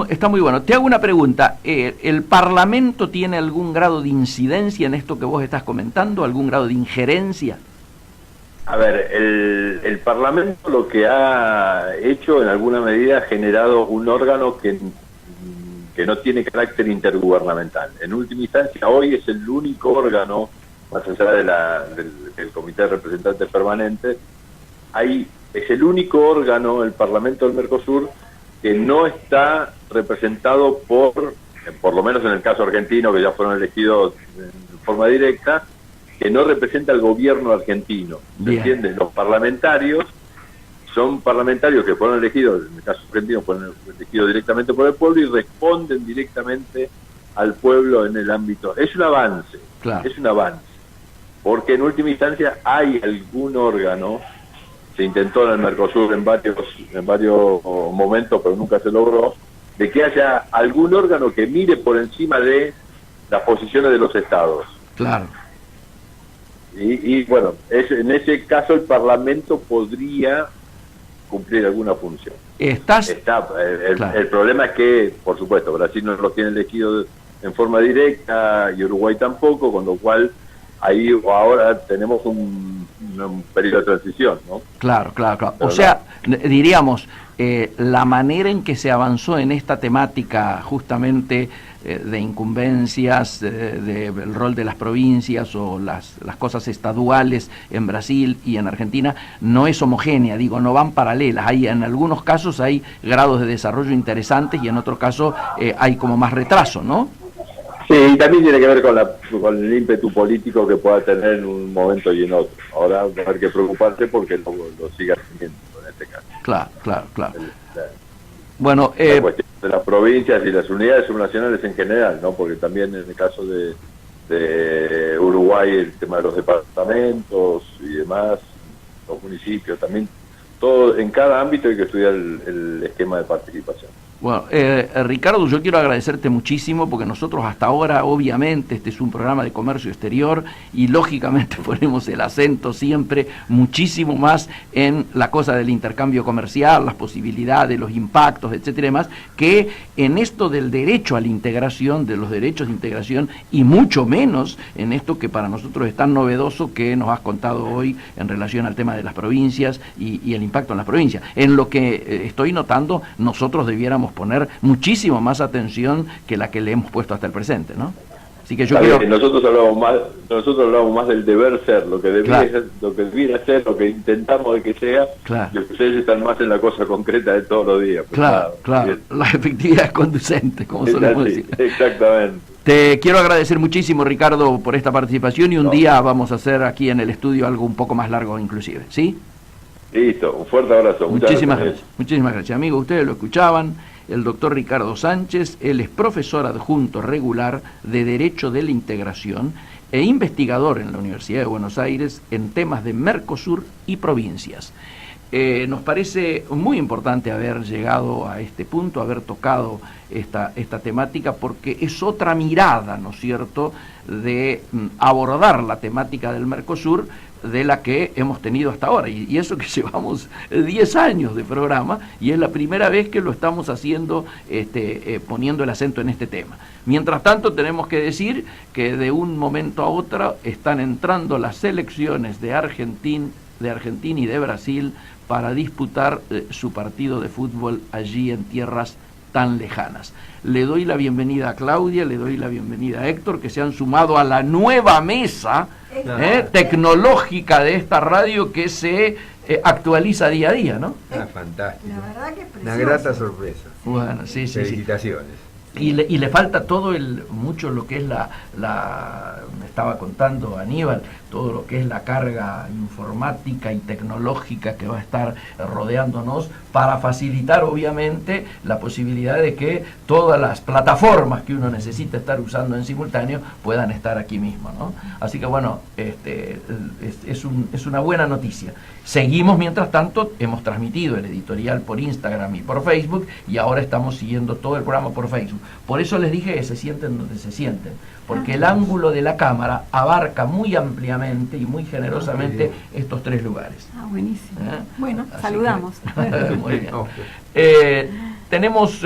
Está muy bueno. Te hago una pregunta. ¿El Parlamento tiene algún grado de incidencia en esto que vos estás comentando? ¿Algún grado de injerencia? A ver, el Parlamento lo que ha hecho en alguna medida ha generado un órgano que no tiene carácter intergubernamental. En última instancia, hoy es el único órgano, más allá del Comité de Representantes Permanentes, es el único órgano, el Parlamento del Mercosur, que no está representado por lo menos en el caso argentino, que ya fueron elegidos en forma directa, que no representa al gobierno argentino. ¿Se entiende? Los parlamentarios son parlamentarios que fueron elegidos, en el caso argentino fueron elegidos directamente por el pueblo y responden directamente al pueblo en el ámbito. Es un avance, es un avance, porque en última instancia hay algún órgano. Se intentó en el Mercosur en varios momentos, pero nunca se logró, de que haya algún órgano que mire por encima de las posiciones de los estados. Claro. Y bueno, en ese caso el Parlamento podría cumplir alguna función. El problema es que, por supuesto, Brasil no lo tiene elegido en forma directa y Uruguay tampoco, con lo cual ahí ahora tenemos un periodo de transición, ¿no? Claro. Pero o sea, diríamos, la manera en que se avanzó en esta temática justamente de incumbencias, del rol de las provincias o las cosas estaduales en Brasil y en Argentina, no es homogénea, no van paralelas. En algunos casos hay grados de desarrollo interesantes y en otros casos hay como más retraso, ¿no? Sí, y también tiene que ver con el ímpetu político que pueda tener en un momento y en otro. Ahora va a haber que preocuparse porque lo siga teniendo en este caso. Claro. Bueno, la cuestión de las provincias y las unidades subnacionales en general, ¿no? Porque también en el caso de Uruguay el tema de los departamentos y demás, los municipios, también todo en cada ámbito hay que estudiar el esquema de participación. Bueno, Ricardo, yo quiero agradecerte muchísimo porque nosotros hasta ahora, obviamente, este es un programa de comercio exterior y lógicamente ponemos el acento siempre muchísimo más en la cosa del intercambio comercial, las posibilidades, los impactos, etcétera y demás, que en esto del derecho a la integración, de los derechos de integración y mucho menos en esto que para nosotros es tan novedoso que nos has contado hoy en relación al tema de las provincias y el impacto en las provincias. En lo que estoy notando, nosotros debiéramos poner muchísimo más atención que la que le hemos puesto hasta el presente, ¿no? Así que yo quiero... Nosotros hablamos más del deber ser, lo que debiera ser, lo que intentamos de que sea, y ustedes están más en la cosa concreta de todos los días. Pues claro, la efectividad es conducente, como solemos decir. Exactamente. Te quiero agradecer muchísimo, Ricardo, por esta participación, y un día vamos a hacer aquí en el estudio algo un poco más largo inclusive, ¿sí? Listo, un fuerte abrazo. Muchísimas gracias. Muchísimas gracias, amigos. Ustedes lo escuchaban, el doctor Ricardo Sánchez. Él es profesor adjunto regular de Derecho de la Integración e investigador en la Universidad de Buenos Aires en temas de Mercosur y provincias. Nos parece muy importante haber llegado a este punto, haber tocado esta temática, porque es otra mirada, ¿no es cierto?, de abordar la temática del Mercosur de la que hemos tenido hasta ahora, y eso que llevamos 10 años de programa, y es la primera vez que lo estamos haciendo, poniendo el acento en este tema. Mientras tanto, tenemos que decir que de un momento a otro están entrando las selecciones de Argentina y de Brasil para disputar su partido de fútbol allí en tierras tan lejanas. Le doy la bienvenida a Claudia, le doy la bienvenida a Héctor, que se han sumado a la nueva mesa tecnológica de esta radio que se actualiza día a día, ¿no? Fantástico. La verdad que es precioso. Una grata sorpresa. Bueno, sí. Felicitaciones. Y le falta todo mucho lo que es me estaba contando Aníbal, todo lo que es la carga informática y tecnológica que va a estar rodeándonos para facilitar obviamente la posibilidad de que todas las plataformas que uno necesita estar usando en simultáneo puedan estar aquí mismo, ¿no? Así que bueno, es una buena noticia. Seguimos, mientras tanto, hemos transmitido el editorial por Instagram y por Facebook, y ahora estamos siguiendo todo el programa por Facebook. Por eso les dije que se sienten donde se sienten, porque el ángulo de la cámara abarca muy ampliamente y muy generosamente estos 3 lugares. Buenísimo. Bueno, así saludamos. Muy bien. Tenemos,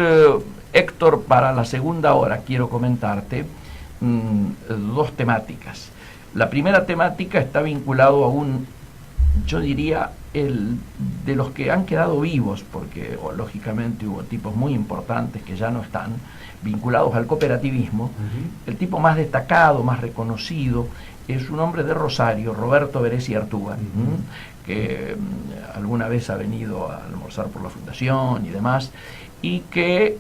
Héctor, para la segunda hora, quiero comentarte 2 temáticas. La primera temática está vinculado a yo diría, de los que han quedado vivos, porque lógicamente hubo tipos muy importantes que ya no están, vinculados al cooperativismo. El tipo más destacado, más reconocido, es un hombre de Rosario, Roberto Beresi Artúa, que alguna vez ha venido a almorzar por la Fundación y demás, y que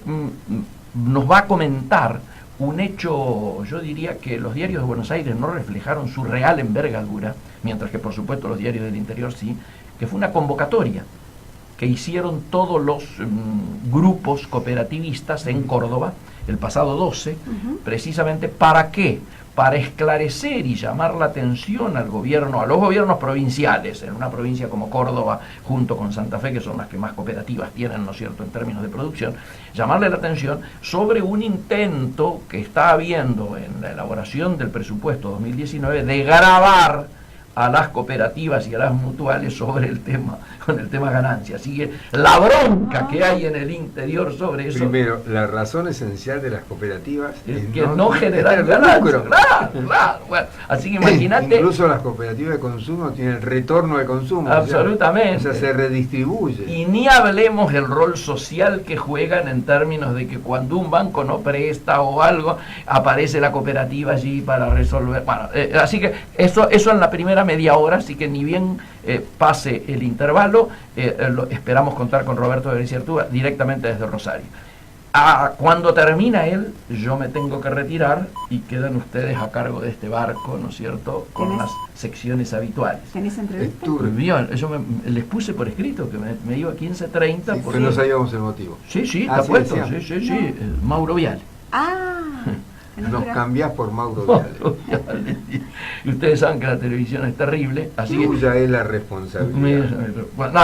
nos va a comentar un hecho, yo diría que los diarios de Buenos Aires no reflejaron su real envergadura, mientras que por supuesto los diarios del interior sí, que fue una convocatoria que hicieron todos los grupos cooperativistas en Córdoba el pasado 12, precisamente ¿para qué? Para esclarecer y llamar la atención al gobierno, a los gobiernos provinciales, en una provincia como Córdoba, junto con Santa Fe, que son las que más cooperativas tienen, ¿no es cierto?, en términos de producción, llamarle la atención sobre un intento que está habiendo en la elaboración del presupuesto 2019 de gravar a las cooperativas y a las mutuales sobre el tema, con el tema ganancia. Así que la bronca que hay en el interior sobre eso... Primero, la razón esencial de las cooperativas es que no generar ganancia. Claro. Bueno, así que imagínate... Incluso las cooperativas de consumo tienen retorno de consumo. Absolutamente. O sea, se redistribuye. Y ni hablemos del rol social que juegan en términos de que cuando un banco no presta o algo, aparece la cooperativa allí para resolver... Bueno, así que eso en la primera media hora, así que ni bien pase el intervalo, esperamos contar con Roberto Beresi Artúa directamente desde Rosario. Cuando termina él, yo me tengo que retirar y quedan ustedes a cargo de este barco, ¿no es cierto?, con las secciones habituales. ¿Tenés entrevista? Bien, yo les puse por escrito que me iba a 15:30. Sí, porque no sabíamos el motivo. Sí, está puesto, sí, Mauro Viale. Nos cambiás por Mauro Viale. Y ustedes saben que la televisión es terrible, así que... Tuya es la responsabilidad.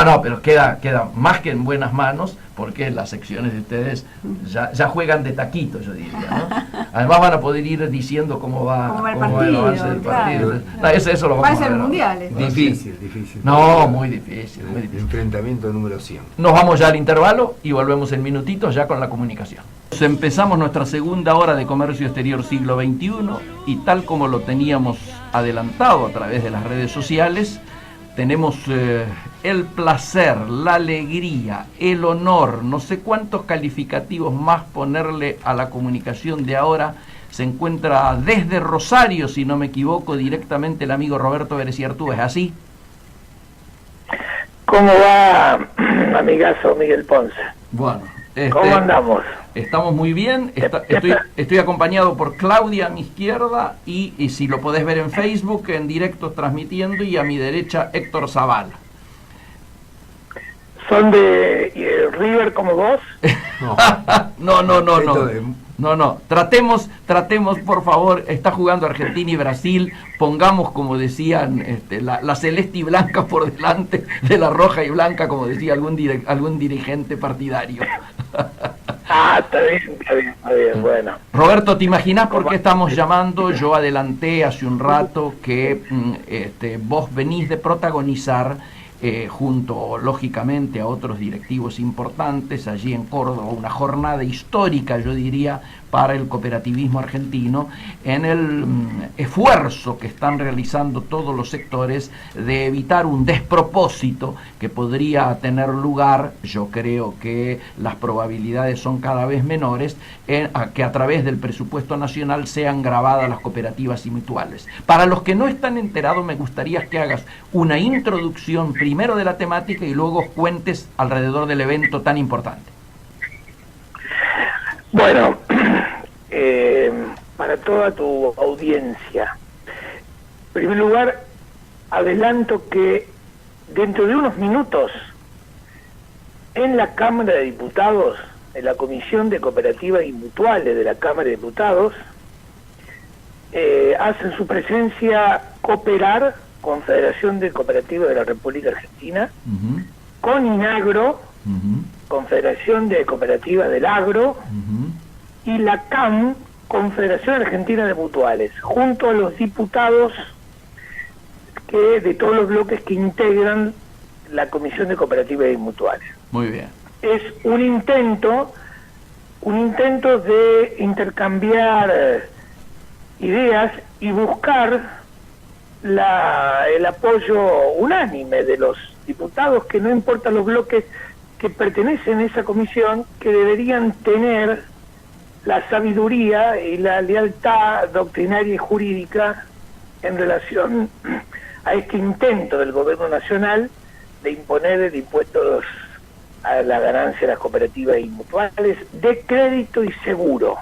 No, pero queda más que en buenas manos, porque las secciones de ustedes ya juegan de taquito, yo diría, ¿no? Además van a poder ir diciendo cómo va el partido, el partido. No, eso lo va vamos a ser ver. mundial. Difícil. No, muy difícil. Enfrentamiento número 100. Nos vamos ya al intervalo y volvemos en minutitos ya con la comunicación. Empezamos nuestra segunda hora de Comercio Exterior Siglo XXI y tal como lo teníamos adelantado a través de las redes sociales, tenemos el placer, la alegría, el honor, no sé cuántos calificativos más ponerle a la comunicación de ahora, se encuentra desde Rosario, si no me equivoco, directamente el amigo Roberto Bereciartú, ¿es así? ¿Cómo va, amigazo Miguel Ponce? Bueno, ¿cómo andamos? Estamos muy bien, estoy acompañado por Claudia a mi izquierda y si lo podés ver en Facebook, en directo transmitiendo, y a mi derecha Héctor Zavala. ¿Son de River como vos? No. Tratemos, por favor, está jugando Argentina y Brasil, pongamos, como decían, la celeste y blanca por delante de la roja y blanca, como decía algún dirigente partidario. Está bien, bueno. Roberto, ¿te imaginas por qué estamos llamando? Yo adelanté hace un rato que vos venís de protagonizar, junto lógicamente a otros directivos importantes allí en Córdoba, una jornada histórica, yo diría, para el cooperativismo argentino, en el esfuerzo que están realizando todos los sectores de evitar un despropósito que podría tener lugar. Yo creo que las probabilidades son cada vez menores, que a través del presupuesto nacional sean grabadas las cooperativas y mutuales. Para los que no están enterados, me gustaría que hagas una introducción primero de la temática y luego cuentes alrededor del evento tan importante. Bueno, para toda tu audiencia, en primer lugar, adelanto que dentro de unos minutos, en la Cámara de Diputados, en la Comisión de Cooperativas y Mutuales de la Cámara de Diputados, hacen su presencia Cooperar, Confederación de Cooperativas de la República Argentina, con INAGRO, Confederación de Cooperativas del Agro, y la CAM, Confederación Argentina de Mutuales, junto a los diputados de todos los bloques que integran la Comisión de Cooperativas y Mutuales. Muy bien. Es un intento de intercambiar ideas y buscar el apoyo unánime de los diputados, que no importa los bloques que pertenecen a esa comisión, que deberían tener la sabiduría y la lealtad doctrinaria y jurídica en relación a este intento del gobierno nacional de imponer el impuesto a la ganancia de las cooperativas y mutuales de crédito y seguro.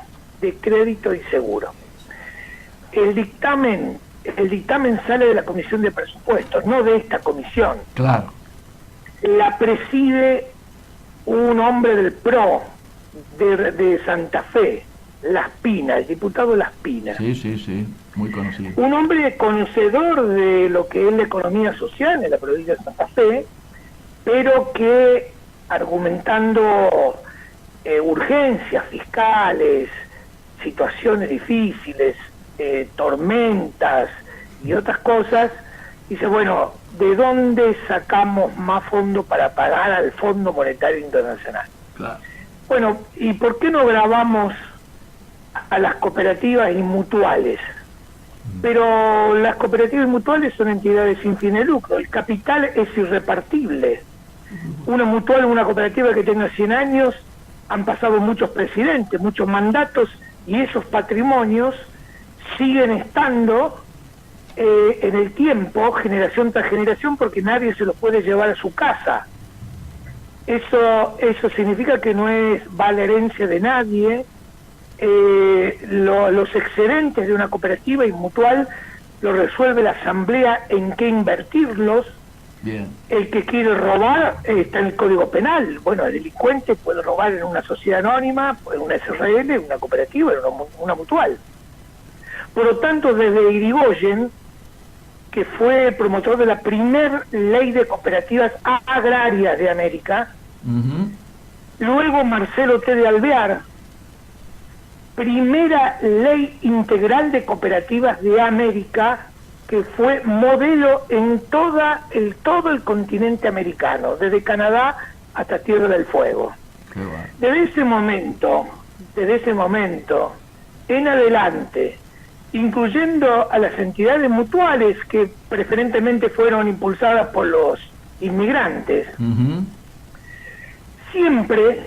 El dictamen sale de la Comisión de Presupuestos, no de esta comisión. Claro. La preside un hombre del PRO de Santa Fe, Laspina, el diputado Laspina. Sí, muy conocido. Un hombre conocedor de lo que es la economía social en la provincia de Santa Fe, pero que argumentando urgencias fiscales, situaciones difíciles, tormentas y otras cosas, dice, bueno, ¿de dónde sacamos más fondos para pagar al Fondo Monetario Internacional? Claro. Bueno, ¿y por qué no grabamos a las cooperativas y mutuales? Pero las cooperativas y mutuales son entidades sin fin de lucro, el capital es irrepartible. Una mutual, una cooperativa que tenga 100 años, han pasado muchos presidentes, muchos mandatos, y esos patrimonios siguen estando en el tiempo, generación tras generación, porque nadie se los puede llevar a su casa. Eso significa que no va la herencia de nadie. Los excedentes de una cooperativa y mutual lo resuelve la asamblea en qué invertirlos. Bien. El que quiere robar está en el Código Penal. Bueno, el delincuente puede robar en una sociedad anónima, en una SRL, en una cooperativa, en una mutual. Por lo tanto, desde Irigoyen, que fue promotor de la primer ley de cooperativas agrarias de América, luego Marcelo T. de Alvear, primera ley integral de cooperativas de América, que fue modelo en todo el continente americano, desde Canadá hasta Tierra del Fuego. Desde ese momento en adelante, incluyendo a las entidades mutuales que preferentemente fueron impulsadas por los inmigrantes, siempre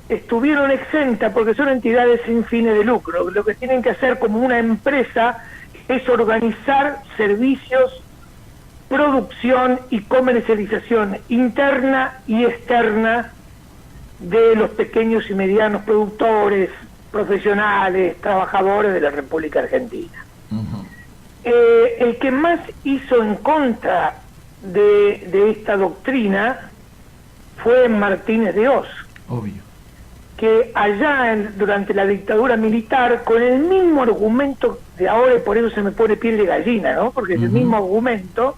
estuvieron exentas porque son entidades sin fines de lucro. Lo que tienen que hacer como una empresa es organizar servicios, producción y comercialización interna y externa de los pequeños y medianos productores, profesionales, trabajadores de la República Argentina. El que más hizo en contra de esta doctrina fue Martínez de Oz. Obvio. Que allá durante la dictadura militar, con el mismo argumento de ahora, y por eso se me pone piel de gallina, ¿no? Porque es el mismo argumento,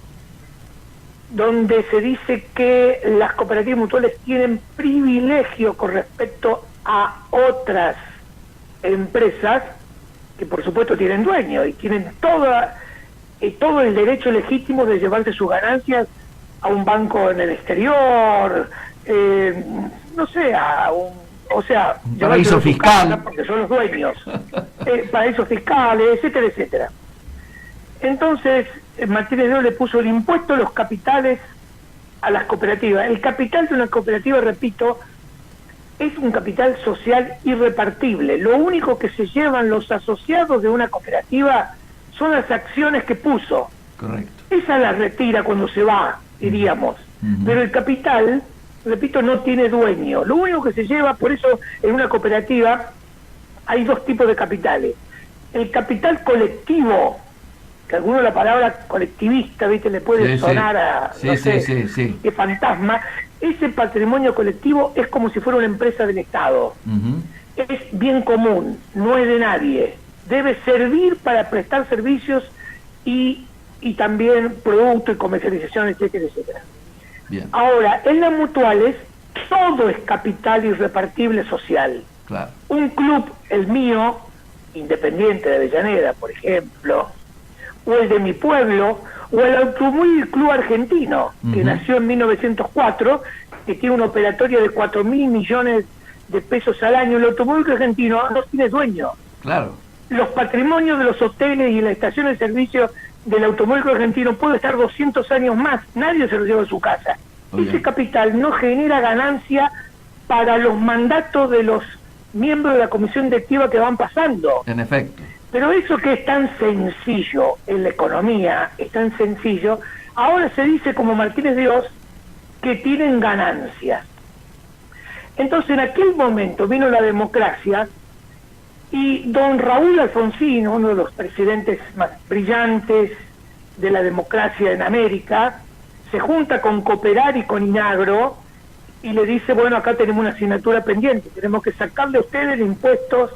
donde se dice que las cooperativas mutuales tienen privilegio con respecto a otras empresas, que por supuesto tienen dueño y tienen todo el derecho legítimo de llevarse sus ganancias a un banco en el exterior, no sé, o sea, paraíso fiscal, porque son los dueños, paraísos fiscales, etcétera, etcétera. Entonces, Martínez de Oz le puso el impuesto a los capitales a las cooperativas. El capital de una cooperativa, repito, es un capital social irrepartible. Lo único que se llevan los asociados de una cooperativa son las acciones que puso. Correcto. Esa la retira cuando se va, diríamos. Pero el capital, repito, no tiene dueño. Lo único que se lleva, por eso en una cooperativa hay dos tipos de capitales. El capital colectivo, que alguno la palabra colectivista, ¿viste? Le puede sonar a, no sé, qué fantasma. Ese patrimonio colectivo es como si fuera una empresa del Estado. Es bien común, no es de nadie. Debe servir para prestar servicios y también producto y comercialización, etcétera, etcétera. Bien. Ahora, en las mutuales, todo es capital irrepartible social. Claro. Un club, el mío, Independiente de Avellaneda, por ejemplo, o el de mi pueblo, o el Automóvil Club Argentino, que nació en 1904, que tiene una operatoria de 4.000 millones de pesos al año. El Automóvil Argentino no tiene dueño. Claro. Los patrimonios de los hoteles y las estaciones de servicio del Automóvil Argentino puede estar 200 años más, nadie se lo lleva a su casa. Ese capital no genera ganancia para los mandatos de los miembros de la comisión directiva que van pasando. En efecto. Pero eso que es tan sencillo en la economía, es tan sencillo, ahora se dice como Martínez de Oz que tienen ganancias. Entonces en aquel momento vino la democracia y don Raúl Alfonsín, uno de los presidentes más brillantes de la democracia en América, se junta con Cooperar y con Inagro y le dice, bueno, acá tenemos una asignatura pendiente, tenemos que sacarle a ustedes impuestos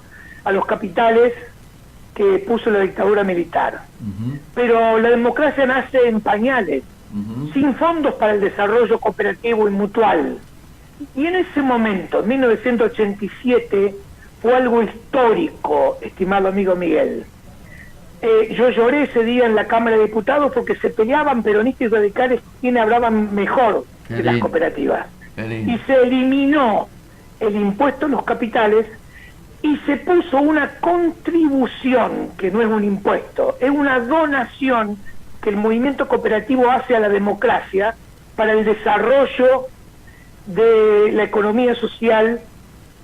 a los capitales que puso la dictadura militar. Pero la democracia nace en pañales, sin fondos para el desarrollo cooperativo y mutual. Y en ese momento, en 1987, fue algo histórico, estimado amigo Miguel. Yo lloré ese día en la Cámara de Diputados porque se peleaban peronistas y radicales quienes hablaban mejor de las cooperativas. Y se eliminó el impuesto a los capitales y se puso una contribución, que no es un impuesto, es una donación que el movimiento cooperativo hace a la democracia para el desarrollo de la economía social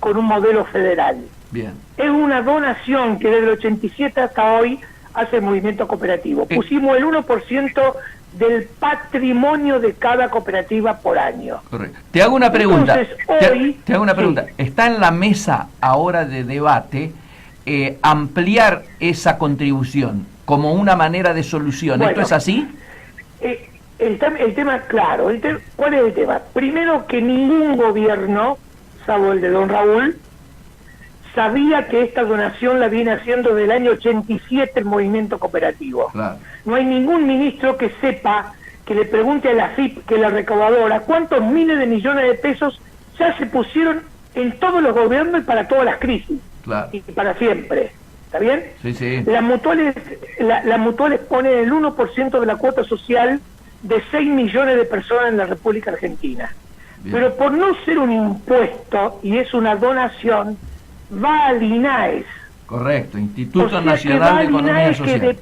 con un modelo federal. Bien. Es una donación que desde el 87 hasta hoy hace el movimiento cooperativo. Pusimos el 1% del patrimonio de cada cooperativa por año. Correcto. Te hago una pregunta. Entonces, hoy, te hago una pregunta. Sí. ¿Está en la mesa ahora de debate ampliar esa contribución como una manera de solución? Bueno, ¿esto es así? El tema, claro. ¿Cuál es el tema? Primero, que ningún gobierno, salvo el de don Raúl, sabía que esta donación la viene haciendo desde el año 87 el movimiento cooperativo. Claro. No hay ningún ministro que sepa, que le pregunte a la FIP, que es la recaudadora, cuántos miles de millones de pesos ya se pusieron en todos los gobiernos y para todas las crisis. Claro. Y para siempre. ¿Está bien? Sí, sí. Las mutuales ponen el 1% de la cuota social de 6 millones de personas en la República Argentina. Bien. Pero por no ser un impuesto y es una donación, va al INAES. Correcto, Instituto Nacional de Economía Social.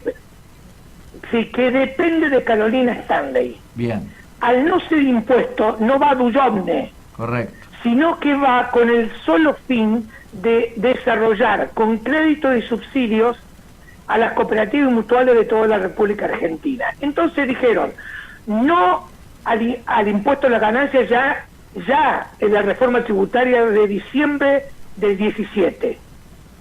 Que depende de Carolina Stanley. Bien. Al no ser impuesto, no va a Duyomne. Correcto. sino que va con el solo fin de desarrollar con créditos y subsidios a las cooperativas y mutuales de toda la República Argentina. Entonces dijeron, no al impuesto a la ganancia ya en la reforma tributaria de diciembre del 17,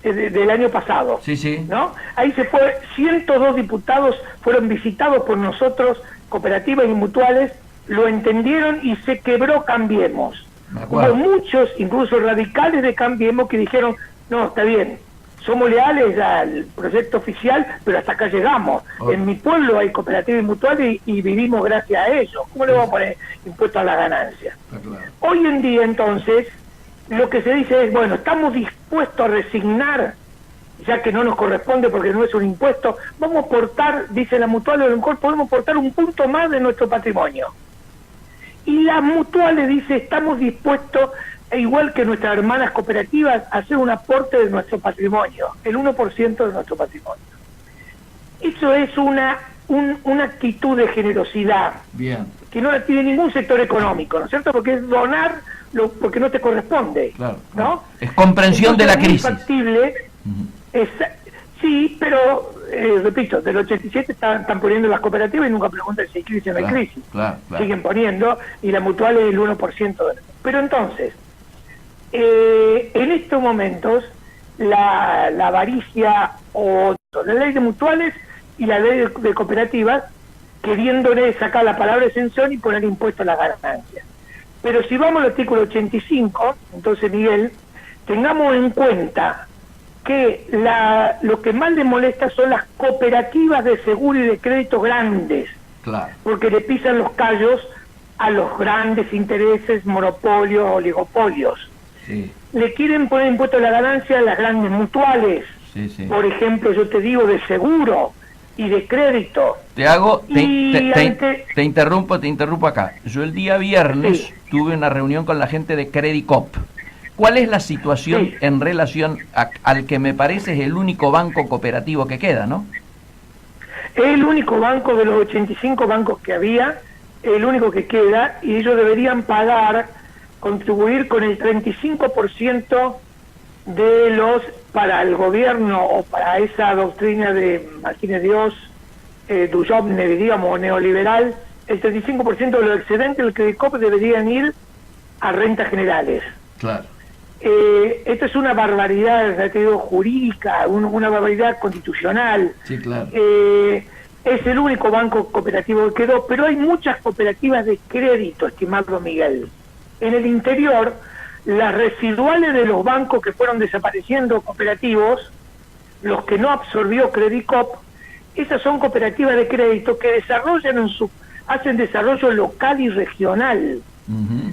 del año pasado. Sí, sí. ¿No? Ahí se fue, 102 diputados fueron visitados por nosotros, cooperativas y mutuales, lo entendieron y se quebró Cambiemos. Hubo muchos, incluso radicales de Cambiemos, que dijeron, no, está bien, somos leales al proyecto oficial, pero hasta acá llegamos. En mi pueblo hay cooperativas y mutuales y vivimos gracias a ellos. ¿Cómo le vamos a poner impuesto a la ganancia? Hoy en día, entonces, lo que se dice es, bueno, estamos dispuestos a resignar, ya que no nos corresponde porque no es un impuesto, vamos a aportar, dice la mutual, a lo mejor podemos aportar un punto más de nuestro patrimonio. Y la mutual le dice, estamos dispuestos, igual que nuestras hermanas cooperativas, a hacer un aporte de nuestro patrimonio, el 1% de nuestro patrimonio. Eso es una actitud de generosidad. Bien. Que no la tiene ningún sector económico, ¿no es cierto? Porque es donar porque no te corresponde, claro, ¿no? Es comprensión entonces, de la crisis. Es factible, sí, pero repito, del 87 están poniendo las cooperativas y nunca preguntan si hay crisis o no hay crisis. Claro. Siguen poniendo, y la mutual es el 1%. Pero entonces, en estos momentos, la avaricia o la ley de mutuales y la ley de cooperativas, queriéndole sacar la palabra exención y poner impuesto a las ganancias. Pero si vamos al artículo 85, entonces, Miguel, tengamos en cuenta que lo que más le molesta son las cooperativas de seguro y de crédito grandes, Claro. porque le pisan los callos a los grandes intereses, monopolios, oligopolios. Sí. Le quieren poner impuesto a la ganancia a las grandes mutuales, Sí. por ejemplo, yo te digo, de seguro y de crédito. Te interrumpo acá. Yo el día viernes tuve una reunión con la gente de Credicop. ¿Cuál es la situación en relación al que me parece es el único banco cooperativo que queda, no? Es el único banco de los 85 bancos que había, el único que queda, y ellos deberían contribuir con el 35% de los, para el gobierno o para esa doctrina de Martínez Dios, Dujovne, digamos, neoliberal, el 35% de los excedentes del Credicop deberían ir a rentas generales. Claro. Esto es una barbaridad, te digo, jurídica, una barbaridad constitucional. Sí, claro. Es el único banco cooperativo que quedó, pero hay muchas cooperativas de crédito, estimado Miguel. En el interior, las residuales de los bancos que fueron desapareciendo cooperativos, los que no absorbió Credicop, esas son cooperativas de crédito que desarrollan hacen desarrollo local y regional.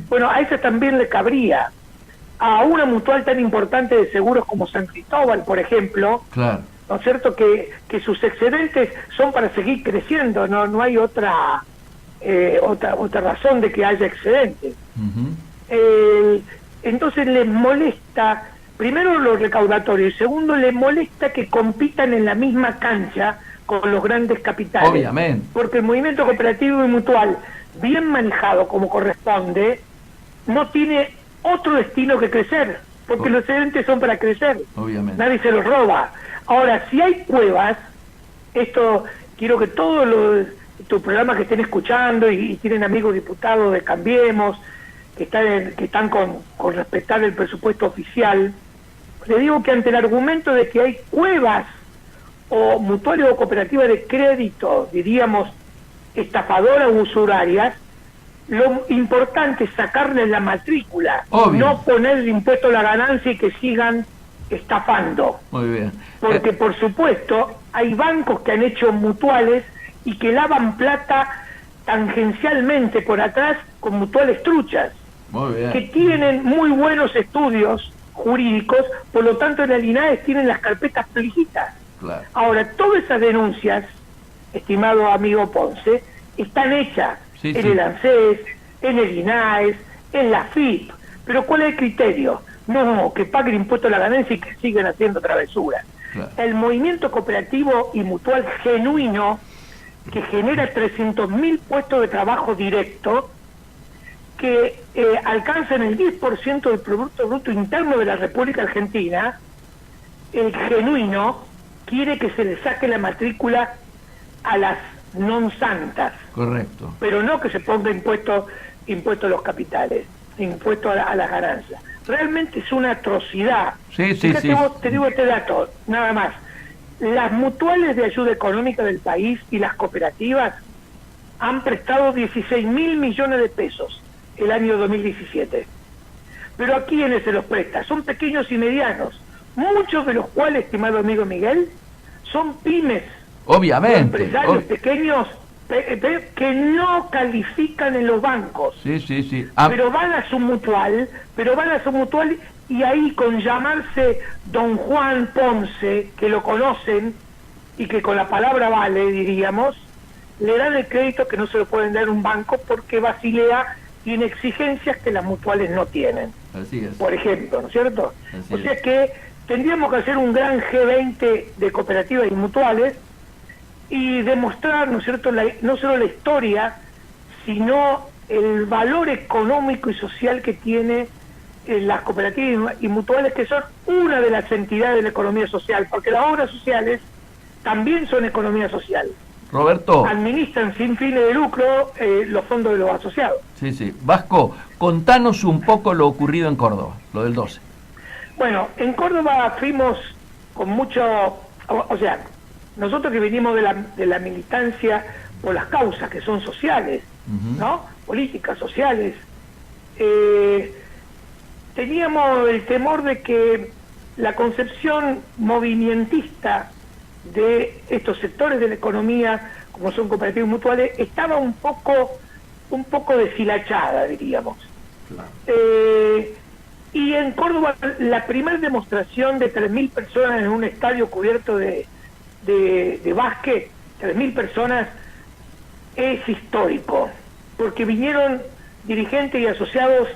Bueno, a esa también le cabría. A una mutual tan importante de seguros como San Cristóbal, por ejemplo, Claro. ¿no es cierto? Que sus excedentes son para seguir creciendo, no hay otra razón de que haya excedentes. Entonces les molesta, primero lo recaudatorio, y segundo les molesta que compitan en la misma cancha con los grandes capitales. Obviamente. Porque el movimiento cooperativo y mutual, bien manejado como corresponde, no tiene otro destino que crecer, porque los excedentes son para crecer. Obviamente. Nadie se los roba. Ahora, si hay cuevas, esto quiero que todos tus programas que estén escuchando y tienen amigos diputados de Cambiemos, que están con respetar el presupuesto oficial, le digo que ante el argumento de que hay cuevas o mutuales o cooperativas de crédito, diríamos, estafadoras o usurarias, lo importante es sacarles la matrícula, no poner impuesto a la ganancia y que sigan estafando. Muy bien. Porque, por supuesto, hay bancos que han hecho mutuales y que lavan plata tangencialmente por atrás con mutuales truchas. Muy bien. Que tienen muy buenos estudios jurídicos, por lo tanto en el INAES tienen las carpetas plejitas. Claro. Ahora, todas esas denuncias, estimado amigo Ponce, están hechas en el ANSES, en el INAES, en la FIP. Pero ¿cuál es el criterio? No, que paguen impuesto a la ganancia y que sigan haciendo travesuras. Claro. El movimiento cooperativo y mutual genuino, que genera 300.000 puestos de trabajo directo, que alcanzan el 10% del Producto Bruto Interno de la República Argentina, el genuino quiere que se le saque la matrícula a las non santas. Correcto. Pero no que se ponga impuesto a los capitales, impuesto a las ganancias. Realmente es una atrocidad. Sí. Vos, te digo este dato, nada más. Las mutuales de ayuda económica del país y las cooperativas han prestado 16.000 millones de pesos el año 2017. Pero ¿a quiénes se los presta? Son pequeños y medianos, muchos de los cuales, estimado amigo Miguel, son pymes. Obviamente. Empresarios pequeños que no califican en los bancos. Sí. Pero van a su mutual y ahí con llamarse Don Juan Ponce, que lo conocen y que con la palabra vale, diríamos, le dan el crédito que no se lo pueden dar un banco porque Basilea tiene exigencias que las mutuales no tienen. Así es. Por ejemplo, ¿no es cierto? Así O sea que tendríamos que hacer un gran G20 de cooperativas y mutuales y demostrar, ¿no es cierto?, no solo la historia, sino el valor económico y social que tiene las cooperativas y mutuales, que son una de las entidades de la economía social, porque las obras sociales también son economía social. Roberto. Administran sin fines de lucro los fondos de los asociados. Sí. Vasco, contanos un poco lo ocurrido en Córdoba, lo del 12. Bueno, en Córdoba fuimos con mucho... O sea, nosotros que venimos de la militancia por las causas que son sociales, ¿no? Políticas, sociales, teníamos el temor de que la concepción movimentista de estos sectores de la economía, como son cooperativas mutuales, estaba un poco deshilachada, diríamos. Claro. Y en Córdoba, la primera demostración de 3.000 personas en un estadio cubierto de básquet, 3.000 personas, es histórico, porque vinieron dirigentes y asociados,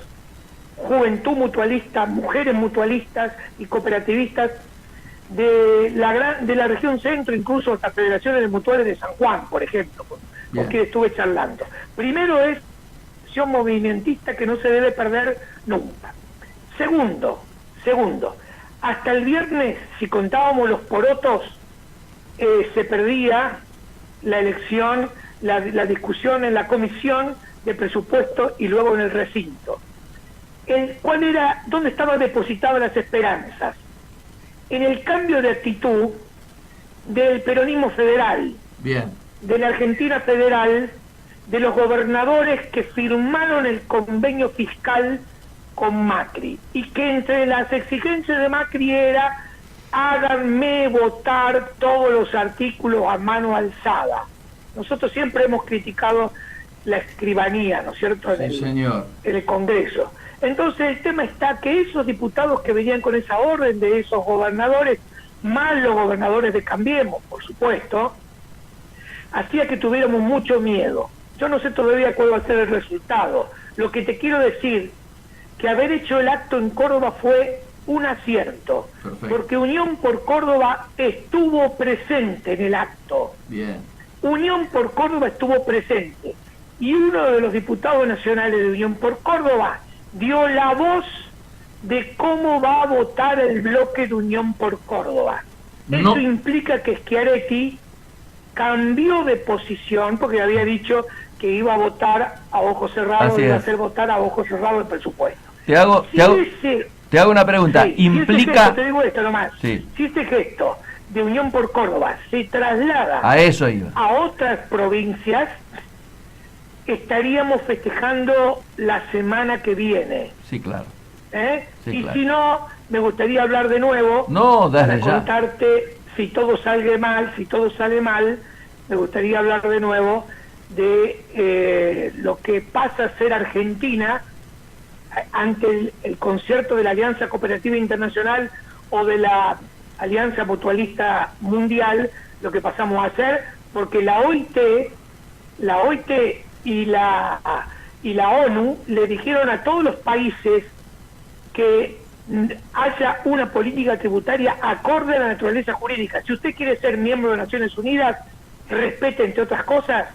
juventud mutualista, mujeres mutualistas y cooperativistas de la región centro, incluso hasta federaciones de mutuales de San Juan, por ejemplo, porque estuve charlando. Primero es acción movimentista que no se debe perder nunca. Segundo, hasta el viernes, si contábamos los porotos, se perdía la elección, la discusión en la comisión de presupuesto y luego en el recinto. ¿Dónde estaban depositadas las esperanzas? En el cambio de actitud del peronismo federal, de la Argentina federal, de los gobernadores que firmaron el convenio fiscal con Macri, y que entre las exigencias de Macri era: háganme votar todos los artículos a mano alzada. Nosotros siempre hemos criticado la escribanía, ¿no es cierto?, en el Congreso. Entonces el tema está que esos diputados que venían con esa orden de esos gobernadores, más los gobernadores de Cambiemos, por supuesto, hacía que tuviéramos mucho miedo. Yo no sé todavía cuál va a ser el resultado. Lo que te quiero decir, que haber hecho el acto en Córdoba fue un acierto. Perfecto. Porque Unión por Córdoba estuvo presente en el acto. Unión por Córdoba estuvo presente. Y uno de los diputados nacionales de Unión por Córdoba dio la voz de cómo va a votar el bloque de Unión por Córdoba. Eso implica que Schiaretti cambió de posición, porque había dicho que iba a votar a ojos cerrados, iba a hacer votar a ojos cerrados el presupuesto. Te hago una pregunta. ¿Implica... Si gesto, te digo esto nomás. Si este gesto de Unión por Córdoba se traslada a otras provincias, estaríamos festejando la semana que viene. Sí, claro. Si no, me gustaría hablar de nuevo para contarte si todo sale mal, me gustaría hablar de nuevo de lo que pasa a ser Argentina ante el concierto de la Alianza Cooperativa Internacional o de la Alianza Mutualista Mundial, lo que pasamos a hacer, porque la OIT y la ONU le dijeron a todos los países que haya una política tributaria acorde a la naturaleza jurídica. Si usted quiere ser miembro de Naciones Unidas, respete, entre otras cosas,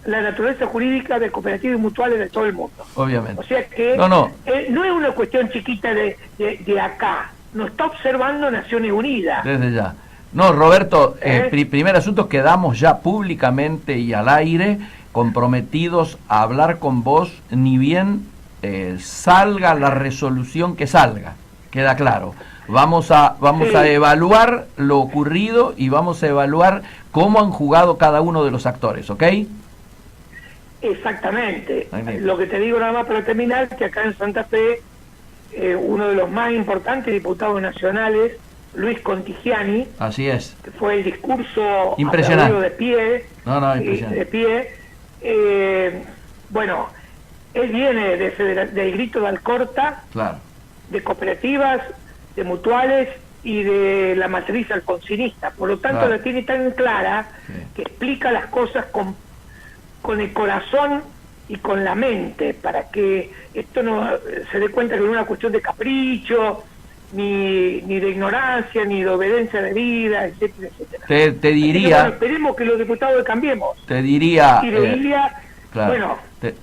la naturaleza jurídica de cooperativas y mutuales de todo el mundo. Obviamente. O sea que No. No es una cuestión chiquita de acá, nos está observando Naciones Unidas. Desde ya. No, Roberto, primer asunto, quedamos ya públicamente y al aire comprometidos a hablar con vos, ni bien salga la resolución que salga, queda claro. Vamos a evaluar lo ocurrido y vamos a evaluar cómo han jugado cada uno de los actores, ¿ok? Exactamente. Lo que te digo nada más para terminar, que acá en Santa Fe, uno de los más importantes diputados nacionales, Luis Contigiani, así es, que fue el discurso impresionante de pie, impresionante. de pie. Bueno, él viene del grito de Alcorta, claro, de cooperativas, de mutuales y de la matriz alfonsinista, por lo tanto la tiene tan clara que explica las cosas con el corazón y con la mente, para que esto no se dé cuenta que no es una cuestión de capricho, ni de ignorancia, ni de obediencia de vida, etcétera, etcétera. Te diría... Bueno, esperemos que los diputados Cambiemos. Te diría... Y de Ilia, claro, bueno,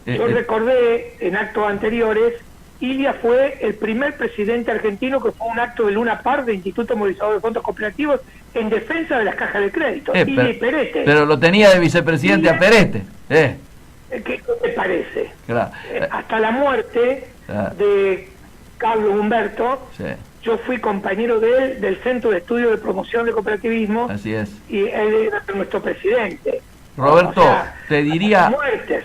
yo recordé en actos anteriores, Ilia fue el primer presidente argentino que fue un acto de Luna Par de Instituto Movilizador de Fondos Cooperativos en defensa de las cajas de crédito. Ilia Perete. Pero lo tenía de vicepresidente a Perete. ¿Qué te parece? Claro. Hasta la muerte de Carlos Humberto, yo fui compañero de él del Centro de Estudio de Promoción de Cooperativismo. Así es. Y él era nuestro presidente. Roberto, O sea, te diría, muerte,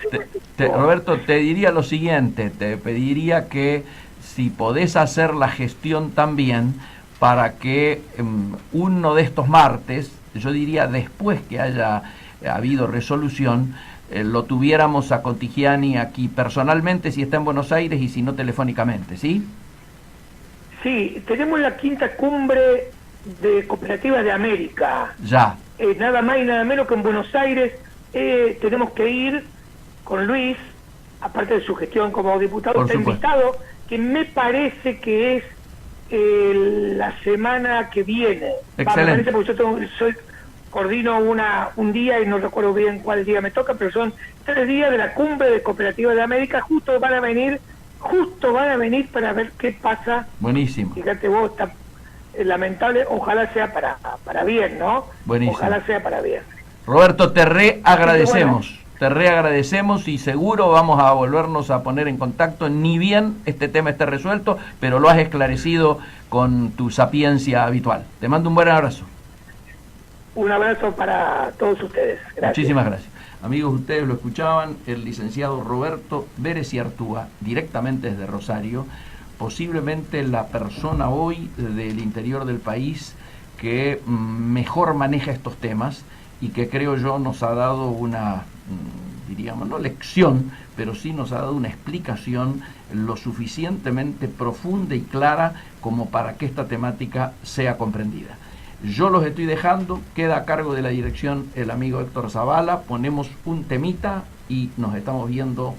Roberto, te diría lo siguiente, te pediría que si podés hacer la gestión también para que uno de estos martes, yo diría después que haya habido resolución, lo tuviéramos a Contigiani aquí personalmente, si está en Buenos Aires, y si no telefónicamente, ¿sí? Sí, tenemos la 5ª cumbre de Cooperativas de América. Ya. Nada más y nada menos que en Buenos Aires. Tenemos que ir con Luis, aparte de su gestión como diputado, está invitado, que me parece que es la semana que viene. Excelente. Me parece porque yo coordino un día y no recuerdo bien cuál día me toca, pero son 3 días de la cumbre de Cooperativas de América. Justo van a venir para ver qué pasa. Buenísimo. Fíjate vos, está lamentable, ojalá sea para bien, ¿no? Buenísimo. Ojalá sea para bien. Roberto, te reagradecemos. Te reagradecemos y seguro vamos a volvernos a poner en contacto, ni bien este tema esté resuelto, pero lo has esclarecido con tu sapiencia habitual. Te mando un buen abrazo. Un abrazo para todos ustedes. Gracias. Muchísimas gracias. Amigos, ustedes lo escuchaban, el licenciado Roberto Vélez y Artúa, directamente desde Rosario, posiblemente la persona hoy del interior del país que mejor maneja estos temas y que creo yo nos ha dado una, diríamos, no lección, pero sí nos ha dado una explicación lo suficientemente profunda y clara como para que esta temática sea comprendida. Yo los estoy dejando, queda a cargo de la dirección el amigo Héctor Zavala, ponemos un temita y nos estamos viendo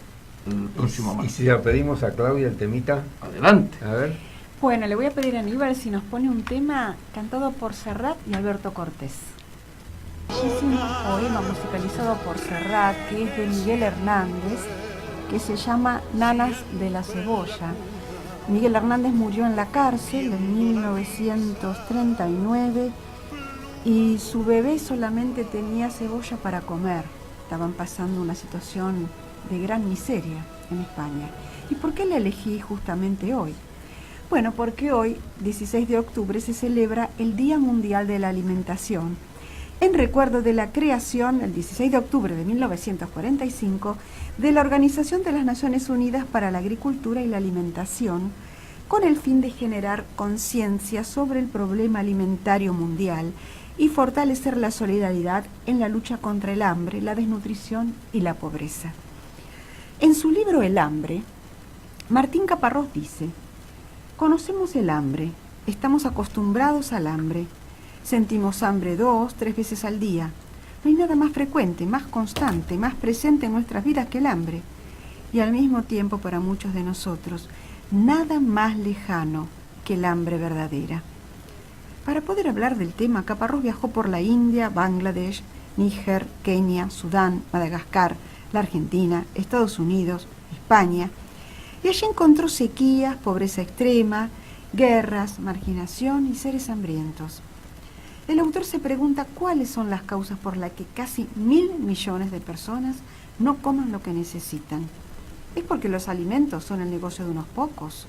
el próximo martes. ¿Y si le pedimos a Claudia el temita? Adelante. A ver. Bueno, le voy a pedir a Aníbal si nos pone un tema cantado por Serrat y Alberto Cortés. Muchísimo poema musicalizado por Serrat, que es de Miguel Hernández, que se llama Nanas de la Cebolla. Miguel Hernández murió en la cárcel en 1939 y su bebé solamente tenía cebolla para comer. Estaban pasando una situación de gran miseria en España. ¿Y por qué la elegí justamente hoy? Bueno, porque hoy, 16 de octubre, se celebra el Día Mundial de la Alimentación, en recuerdo de la creación, el 16 de octubre de 1945, de la Organización de las Naciones Unidas para la Agricultura y la Alimentación, con el fin de generar conciencia sobre el problema alimentario mundial y fortalecer la solidaridad en la lucha contra el hambre, la desnutrición y la pobreza. En su libro El hambre, Martín Caparrós dice: conocemos el hambre, estamos acostumbrados al hambre, sentimos hambre 2, 3 veces al día. No hay nada más frecuente, más constante, más presente en nuestras vidas que el hambre. Y al mismo tiempo, para muchos de nosotros, nada más lejano que el hambre verdadera. Para poder hablar del tema, Caparrós viajó por la India, Bangladesh, Níger, Kenia, Sudán, Madagascar, la Argentina, Estados Unidos, España, y allí encontró sequías, pobreza extrema, guerras, marginación y seres hambrientos. El autor se pregunta cuáles son las causas por las que casi 1.000 millones de personas no coman lo que necesitan. ¿Es porque los alimentos son el negocio de unos pocos?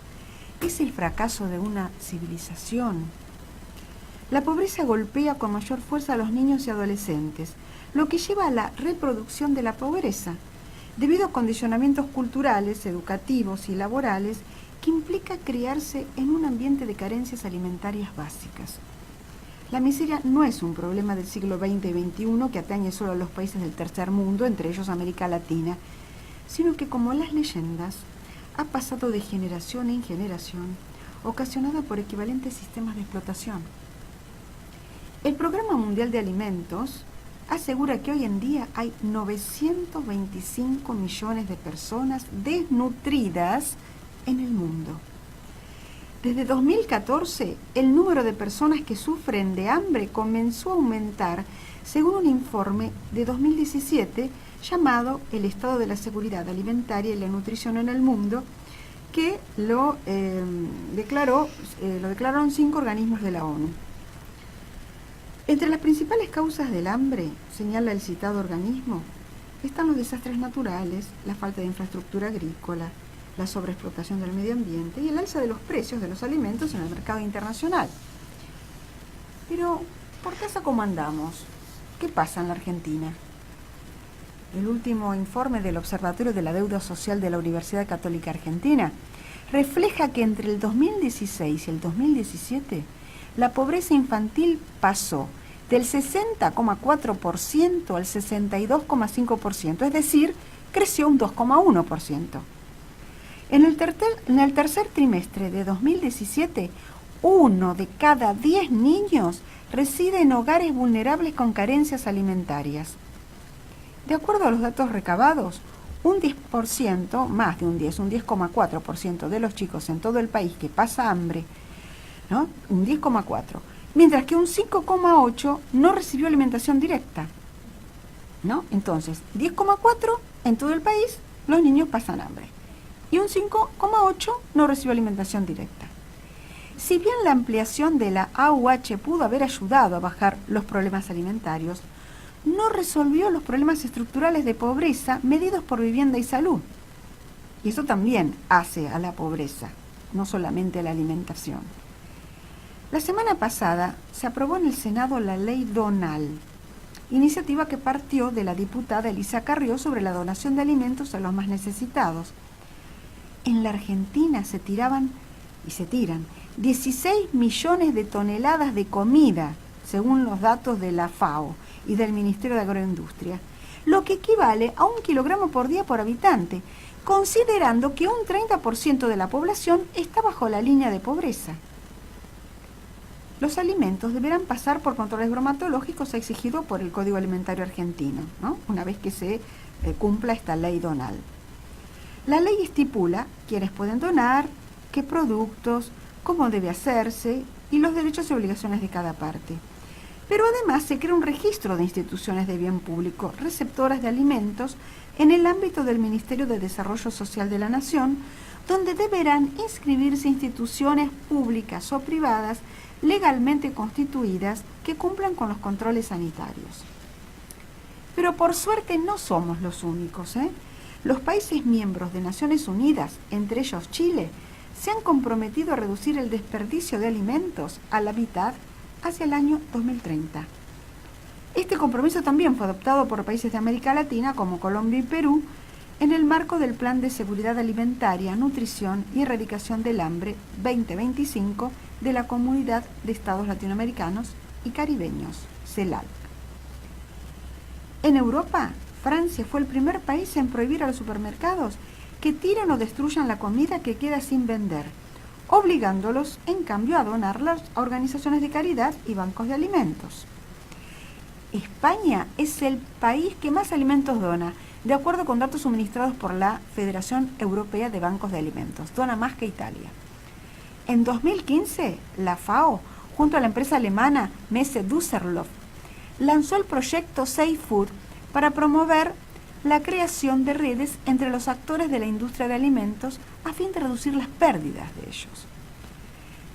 ¿Es el fracaso de una civilización? La pobreza golpea con mayor fuerza a los niños y adolescentes, lo que lleva a la reproducción de la pobreza, debido a condicionamientos culturales, educativos y laborales que implica criarse en un ambiente de carencias alimentarias básicas. La miseria no es un problema del siglo XX y XXI que atañe solo a los países del tercer mundo, entre ellos América Latina, sino que, como las leyendas, ha pasado de generación en generación, ocasionada por equivalentes sistemas de explotación. El Programa Mundial de Alimentos asegura que hoy en día hay 925 millones de personas desnutridas en el mundo. Desde 2014, el número de personas que sufren de hambre comenzó a aumentar, según un informe de 2017 llamado El Estado de la Seguridad Alimentaria y la Nutrición en el Mundo, que lo declararon 5 organismos de la ONU. Entre las principales causas del hambre, señala el citado organismo, están los desastres naturales, la falta de infraestructura agrícola, la sobreexplotación del medio ambiente y el alza de los precios de los alimentos en el mercado internacional. Pero, ¿por casa cómo andamos? ¿Qué pasa en la Argentina? El último informe del Observatorio de la Deuda Social de la Universidad Católica Argentina refleja que entre el 2016 y el 2017 la pobreza infantil pasó del 60,4% al 62,5%, es decir, creció un 2,1%. En el tercer trimestre de 2017, 1 de cada 10 niños reside en hogares vulnerables con carencias alimentarias. De acuerdo a los datos recabados, un 10%, más de un 10,4% de los chicos en todo el país que pasa hambre, ¿no? Un 10,4%, mientras que un 5,8% no recibió alimentación directa, ¿no? Entonces, 10,4% en todo el país los niños pasan hambre y un 5,8% no recibió alimentación directa. Si bien la ampliación de la AUH pudo haber ayudado a bajar los problemas alimentarios, no resolvió los problemas estructurales de pobreza medidos por vivienda y salud. Y eso también hace a la pobreza, no solamente la alimentación. La semana pasada se aprobó en el Senado la Ley Donal, iniciativa que partió de la diputada Elisa Carrió sobre la donación de alimentos a los más necesitados. En la Argentina se tiraban y se tiran 16 millones de toneladas de comida, según los datos de la FAO y del Ministerio de Agroindustria, lo que equivale a 1 kilogramo por día por habitante, considerando que un 30% de la población está bajo la línea de pobreza. Los alimentos deberán pasar por controles bromatológicos exigidos por el Código Alimentario Argentino, ¿no? Una vez que se cumpla esta ley donal. La ley estipula quiénes pueden donar, qué productos, cómo debe hacerse y los derechos y obligaciones de cada parte. Pero además se crea un registro de instituciones de bien público receptoras de alimentos en el ámbito del Ministerio de Desarrollo Social de la Nación, donde deberán inscribirse instituciones públicas o privadas legalmente constituidas que cumplan con los controles sanitarios. Pero por suerte no somos los únicos, Los países miembros de Naciones Unidas, entre ellos Chile, se han comprometido a reducir el desperdicio de alimentos a la mitad hacia el año 2030. Este compromiso también fue adoptado por países de América Latina como Colombia y Perú en el marco del Plan de Seguridad Alimentaria, Nutrición y Erradicación del Hambre 2025 de la Comunidad de Estados Latinoamericanos y Caribeños, CELAC. En Europa, Francia fue el primer país en prohibir a los supermercados que tiren o destruyan la comida que queda sin vender, obligándolos, en cambio, a donarlas a organizaciones de caridad y bancos de alimentos. España es el país que más alimentos dona, de acuerdo con datos suministrados por la Federación Europea de Bancos de Alimentos. Dona más que Italia. En 2015, la FAO, junto a la empresa alemana Messe Düsseldorf, lanzó el proyecto Safe Food para promover la creación de redes entre los actores de la industria de alimentos a fin de reducir las pérdidas de ellos.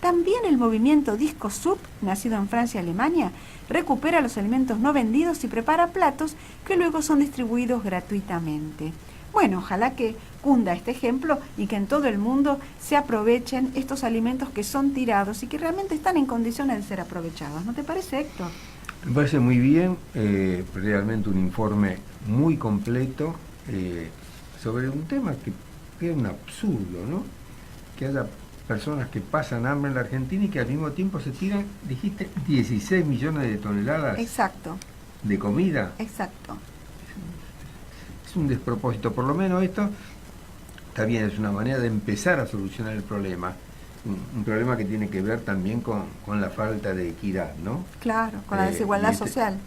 También el movimiento Disco Sub, nacido en Francia y Alemania, recupera los alimentos no vendidos y prepara platos que luego son distribuidos gratuitamente. Bueno, ojalá que cunda este ejemplo y que en todo el mundo se aprovechen estos alimentos que son tirados y que realmente están en condiciones de ser aprovechados. ¿No te parece, Héctor? Me parece muy bien, realmente un informe muy completo sobre un tema que es un absurdo, ¿no? Que haya personas que pasan hambre en la Argentina y que al mismo tiempo se tiran, dijiste, 16 millones de toneladas. Exacto. De comida. Exacto. Es un despropósito, por lo menos esto está bien, es una manera de empezar a solucionar el problema, un problema que tiene que ver también con la falta de equidad, ¿no? Claro, con la desigualdad social.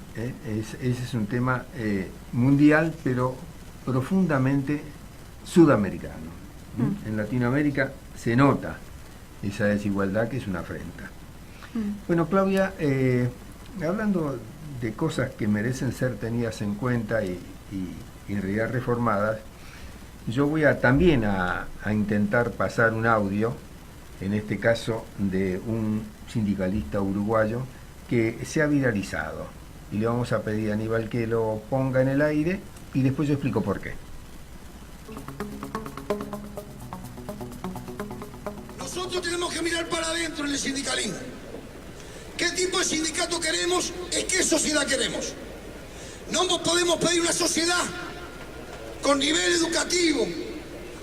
Ese es un tema mundial, pero profundamente sudamericano. En Latinoamérica se nota esa desigualdad que es una afrenta. Bueno, Claudia, hablando de cosas que merecen ser tenidas en cuenta y en realidad reformadas, yo voy también a intentar pasar un audio, en este caso de un sindicalista uruguayo que se ha viralizado, y le vamos a pedir a Aníbal que lo ponga en el aire y después yo explico por qué. Nosotros tenemos que mirar para adentro en el sindicalismo. ¿Qué tipo de sindicato queremos? ¿Es qué sociedad queremos? No podemos pedir una sociedad con nivel educativo,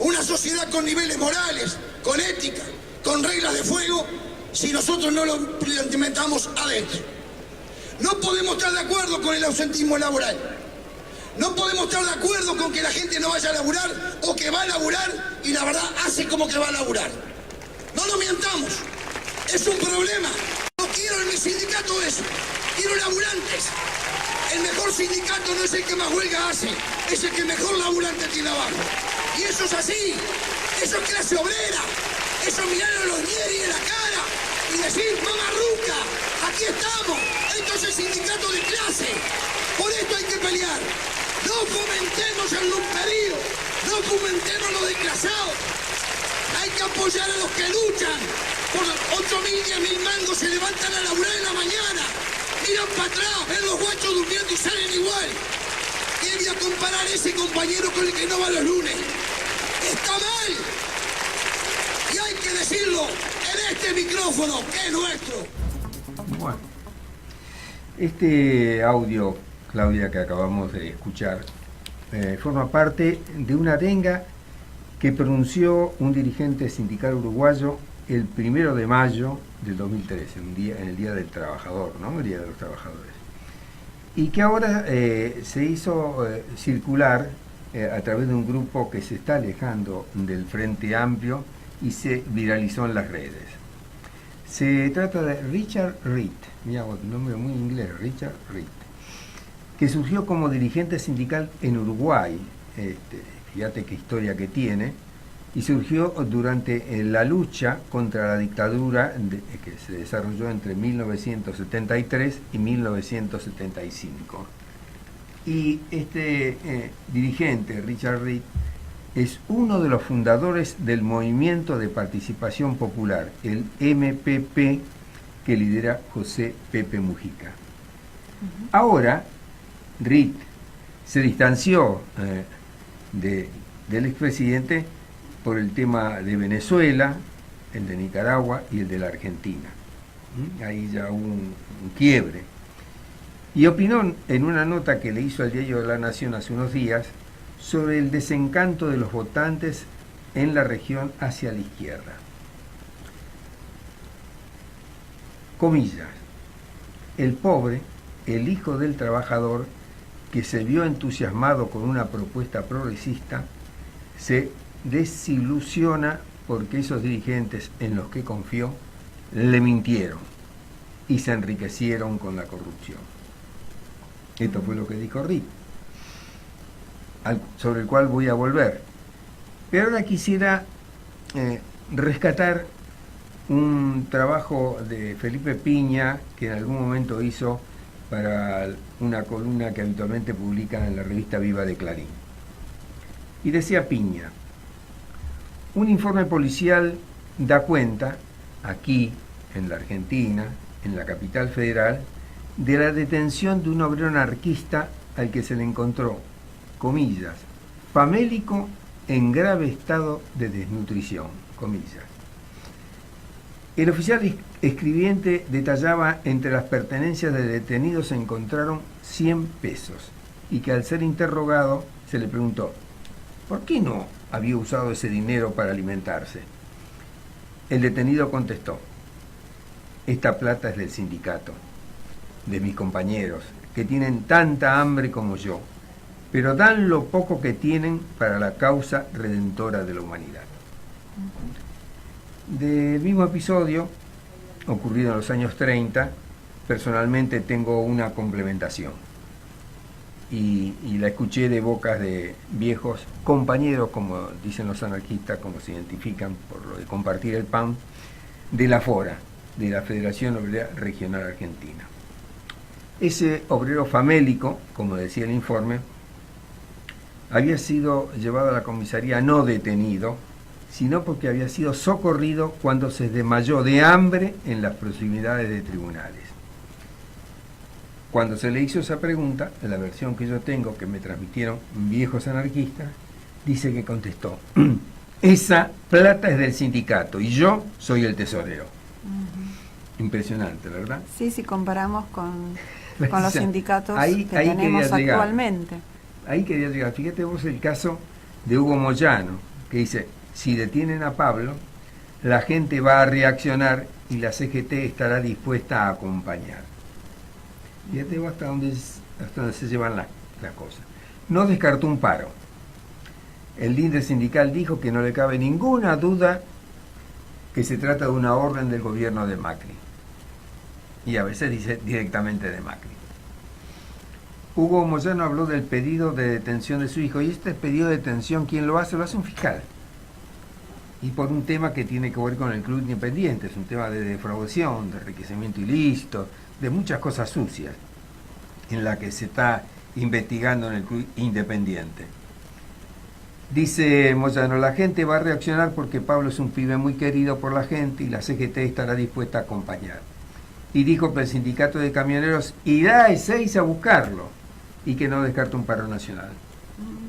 una sociedad con niveles morales, con ética, con reglas de juego, si nosotros no lo implementamos adentro. No podemos estar de acuerdo con el ausentismo laboral. No podemos estar de acuerdo con que la gente no vaya a laburar o que va a laburar y la verdad hace como que va a laburar. No nos mientamos. Es un problema. No quiero en mi sindicato eso. Quiero laburantes. El mejor sindicato no es el que más huelga hace, es el que mejor laburante tiene abajo. Y eso es así. Eso es clase obrera. Eso es mirar a los Nieri en la cara y decir, mamarruca, aquí estamos. Esto es el sindicato de clase. Por esto hay que pelear. No fomentemos el lumperío. No fomentemos lo desclasados. Hay que apoyar a los que luchan. Por 8.000, 10.000 mangos se levantan a laburar en la mañana. Miran para atrás, ven los guachos durmiendo y salen igual. ¿Qué voy a comparar ese compañero con el que no va los lunes? Está mal. Y hay que decirlo en este micrófono, que es nuestro. Bueno, este audio, Claudia, que acabamos de escuchar, forma parte de una arenga que pronunció un dirigente sindical uruguayo el 1 de mayo del 2013, en el Día del Trabajador, ¿no? El Día de los Trabajadores. Y que ahora se hizo circular a través de un grupo que se está alejando del Frente Amplio y se viralizó en las redes. Se trata de Richard Reed, mira, un nombre muy inglés, Richard Reed, que surgió como dirigente sindical en Uruguay, fíjate qué historia que tiene, y surgió durante la lucha contra la dictadura que se desarrolló entre 1973 y 1975. Y este dirigente, Richard Reed, es uno de los fundadores del Movimiento de Participación Popular, el MPP, que lidera José Pepe Mujica. Ahora, Reed se distanció del expresidente por el tema de Venezuela, el de Nicaragua y el de la Argentina. Ahí ya hubo un quiebre. Y opinó en una nota que le hizo al Diario de la Nación hace unos días sobre el desencanto de los votantes en la región hacia la izquierda. Comillas, el pobre, el hijo del trabajador, que se vio entusiasmado con una propuesta progresista, se desilusiona porque esos dirigentes en los que confió le mintieron y se enriquecieron con la corrupción. Esto fue lo que dijo Reed, sobre el cual voy a volver. Pero ahora quisiera rescatar un trabajo de Felipe Piña que en algún momento hizo para una columna que habitualmente publican en la revista Viva de Clarín. Y decía Piña, un informe policial da cuenta, aquí, en la Argentina, en la capital federal, de la detención de un obrero anarquista al que se le encontró, comillas, famélico en grave estado de desnutrición, comillas. El oficial escribiente detallaba entre las pertenencias del detenido se encontraron 100 pesos y que al ser interrogado se le preguntó, ¿por qué no había usado ese dinero para alimentarse? El detenido contestó, esta plata es del sindicato, de mis compañeros, que tienen tanta hambre como yo, pero dan lo poco que tienen para la causa redentora de la humanidad. Del mismo episodio, ocurrido en los años 30, personalmente tengo una complementación. Y la escuché de bocas de viejos compañeros, como dicen los anarquistas, como se identifican por lo de compartir el pan, de la FORA, de la Federación Obrera Regional Argentina. Ese obrero famélico, como decía el informe, había sido llevado a la comisaría no detenido, sino porque había sido socorrido cuando se desmayó de hambre en las proximidades de tribunales. Cuando se le hizo esa pregunta, en la versión que yo tengo, que me transmitieron viejos anarquistas, dice que contestó, esa plata es del sindicato y yo soy el tesorero. Impresionante, ¿verdad? Sí, si comparamos con los sindicatos que ahí tenemos quería actualmente. Ahí quería llegar. Fíjate vos el caso de Hugo Moyano, que dice, si detienen a Pablo, la gente va a reaccionar y la CGT estará dispuesta a acompañar. Fíjate vos hasta dónde se llevan las cosas. No descartó un paro. El líder sindical dijo que no le cabe ninguna duda que se trata de una orden del gobierno de Macri. Y a veces dice directamente de Macri. Hugo Moyano habló del pedido de detención de su hijo, y este pedido de detención, ¿quién lo hace? Lo hace un fiscal. Y por un tema que tiene que ver con el Club Independiente, es un tema de defraudación, de enriquecimiento ilícito, de muchas cosas sucias, en la que se está investigando en el Club Independiente. Dice Moyano, la gente va a reaccionar porque Pablo es un pibe muy querido por la gente y la CGT estará dispuesta a acompañar. Y dijo que el sindicato de camioneros irá a Ezeiza a buscarlo y que no descarta un paro nacional.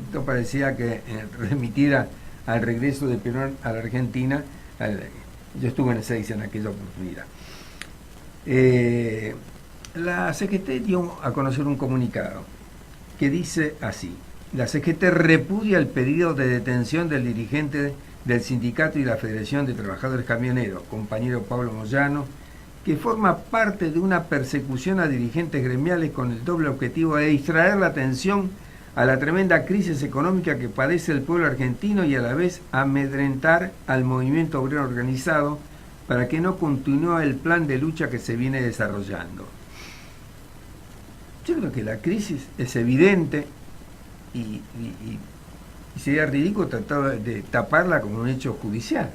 Esto parecía que remitiera al regreso de Perón a la Argentina. Yo estuve en Ezeiza en aquella oportunidad. La CGT dio a conocer un comunicado que dice así: la CGT repudia el pedido de detención del dirigente del sindicato y la Federación de Trabajadores Camioneros, compañero Pablo Moyano, que forma parte de una persecución a dirigentes gremiales con el doble objetivo de distraer la atención a la tremenda crisis económica que padece el pueblo argentino y a la vez amedrentar al movimiento obrero organizado para que no continúe el plan de lucha que se viene desarrollando. Yo creo que la crisis es evidente y sería ridículo tratar de taparla como un hecho judicial.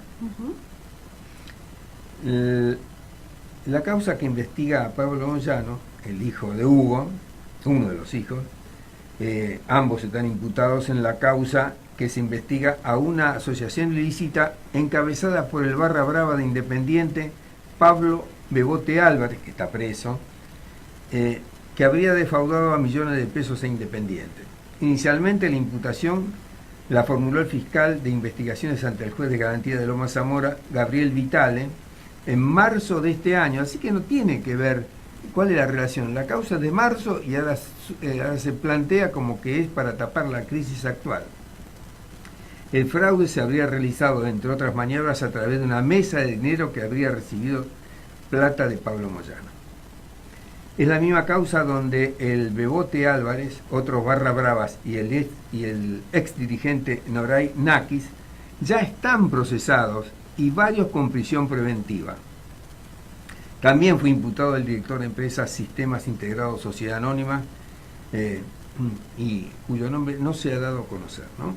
La causa que investiga a Pablo Moyano, el hijo de Hugo, uno de los hijos, ambos están imputados en la causa que se investiga a una asociación ilícita encabezada por el barra brava de Independiente, Pablo Bebote Álvarez, que está preso, que habría defraudado a millones de pesos a Independiente. Inicialmente la imputación la formuló el fiscal de investigaciones ante el juez de garantía de Loma Zamora, Gabriel Vitale, en marzo de este año, así que no tiene que ver cuál es la relación. La causa es de marzo y ahora se plantea como que es para tapar la crisis actual. El fraude se habría realizado, entre otras maniobras, a través de una mesa de dinero que habría recibido plata de Pablo Moyano. Es la misma causa donde el Bebote Álvarez, otros barra bravas y el ex dirigente Noray Nakis ya están procesados y varios con prisión preventiva. También fue imputado el director de empresa Sistemas Integrados Sociedad Anónima, y cuyo nombre no se ha dado a conocer, ¿no?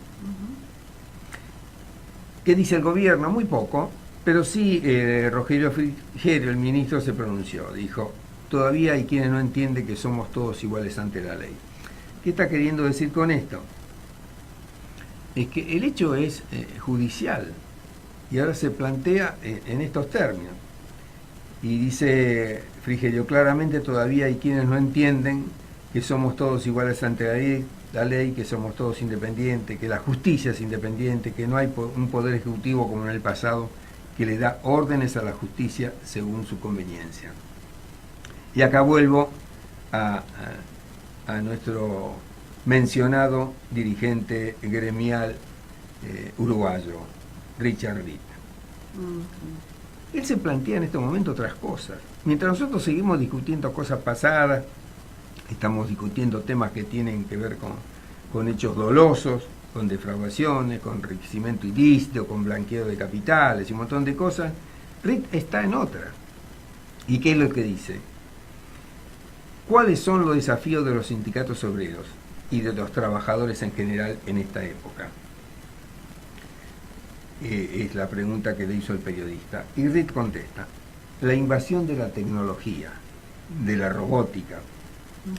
¿Qué dice el gobierno? Muy poco, pero sí Rogelio Frigerio, el ministro, se pronunció. Dijo, todavía hay quienes no entienden que somos todos iguales ante la ley. ¿Qué está queriendo decir con esto? es que el hecho es judicial y ahora se plantea en estos términos. Y dice Frigerio, claramente todavía hay quienes no entienden que somos todos iguales ante la ley, que somos todos independientes, que la justicia es independiente, que no hay un poder ejecutivo como en el pasado que le da órdenes a la justicia según su conveniencia. Y acá vuelvo a nuestro mencionado dirigente gremial uruguayo, Richard Reed. Él se plantea en este momento otras cosas. Mientras nosotros seguimos discutiendo cosas pasadas, estamos discutiendo temas que tienen que ver con hechos dolosos, con defraudaciones, con enriquecimiento ilícito, con blanqueo de capitales y un montón de cosas, Reed está en otra. ¿Y qué es lo que dice? ¿Cuáles son los desafíos de los sindicatos obreros y de los trabajadores en general en esta época? Es la pregunta que le hizo el periodista. Y Reed contesta: la invasión de la tecnología, de la robótica,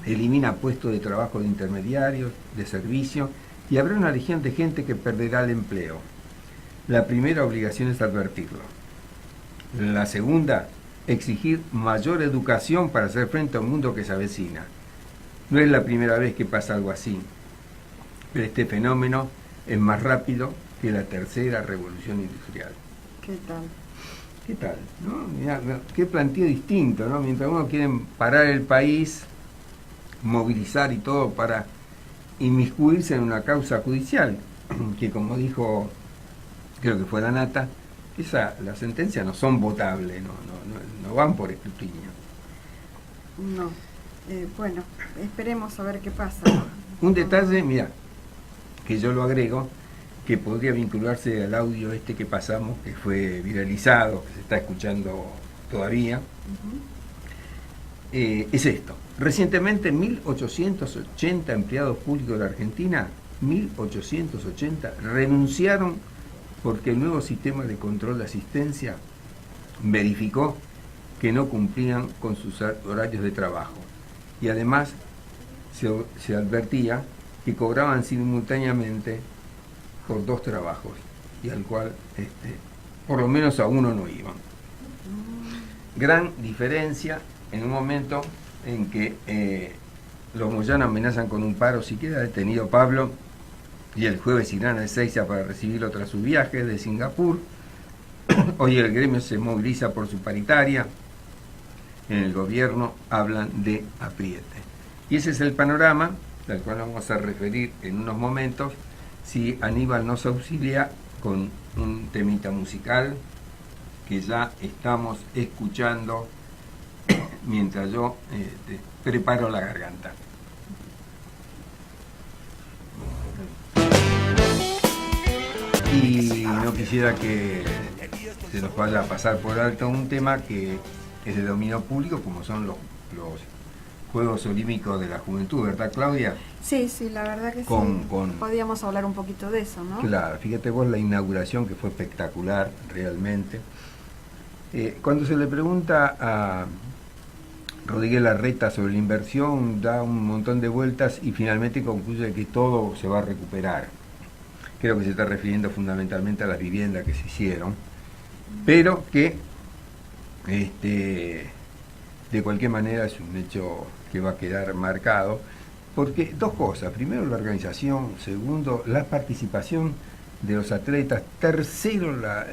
elimina puestos de trabajo de intermediarios, de servicio, y habrá una legión de gente que perderá el empleo. La primera obligación es advertirlo. La segunda, exigir mayor educación para hacer frente a un mundo que se avecina. No es la primera vez que pasa algo así, pero este fenómeno es más rápido que la tercera revolución industrial. ¿Qué tal? ¿Qué tal? ¿No? Mirá, qué planteo distinto, ¿no? Mientras uno quiere parar el país, movilizar y todo para inmiscuirse en una causa judicial, que como creo que fue la Nata, las sentencias no son votables, no van por escrutinio. No. Bueno, esperemos a ver qué pasa. Un detalle, mira, que yo lo agrego, que podría vincularse al audio que pasamos, que fue viralizado, que se está escuchando todavía, es esto. Recientemente 1.880 empleados públicos de la Argentina, 1.880, renunciaron porque el nuevo sistema de control de asistencia verificó que no cumplían con sus horarios de trabajo. Y además se advertía que cobraban simultáneamente por 2 trabajos, y al cual por lo menos a uno no iban. Gran diferencia en un momento en que los Moyano amenazan con un paro si queda detenido Pablo, y el jueves irán a Ezeiza para recibirlo tras su viaje de Singapur. Hoy el gremio se moviliza por su paritaria. En el gobierno hablan de apriete. Y ese es el panorama, al cual vamos a referir en unos momentos, si Aníbal nos auxilia con un temita musical que ya estamos escuchando mientras yo preparo la garganta. Y no quisiera que se nos vaya a pasar por alto un tema que es de dominio público, como son los Juegos Olímpicos de la Juventud, ¿verdad, Claudia? Sí, la verdad que sí. Podíamos hablar un poquito de eso, ¿no? Claro, fíjate vos la inauguración, que fue espectacular realmente. Cuando se le pregunta a Rodríguez Larreta sobre la inversión, da un montón de vueltas y finalmente concluye que todo se va a recuperar. Creo que se está refiriendo fundamentalmente a las viviendas que se hicieron, pero que de cualquier manera es un hecho que va a quedar marcado, porque 2 cosas: primero, la organización; segundo, la participación de los atletas; tercero, la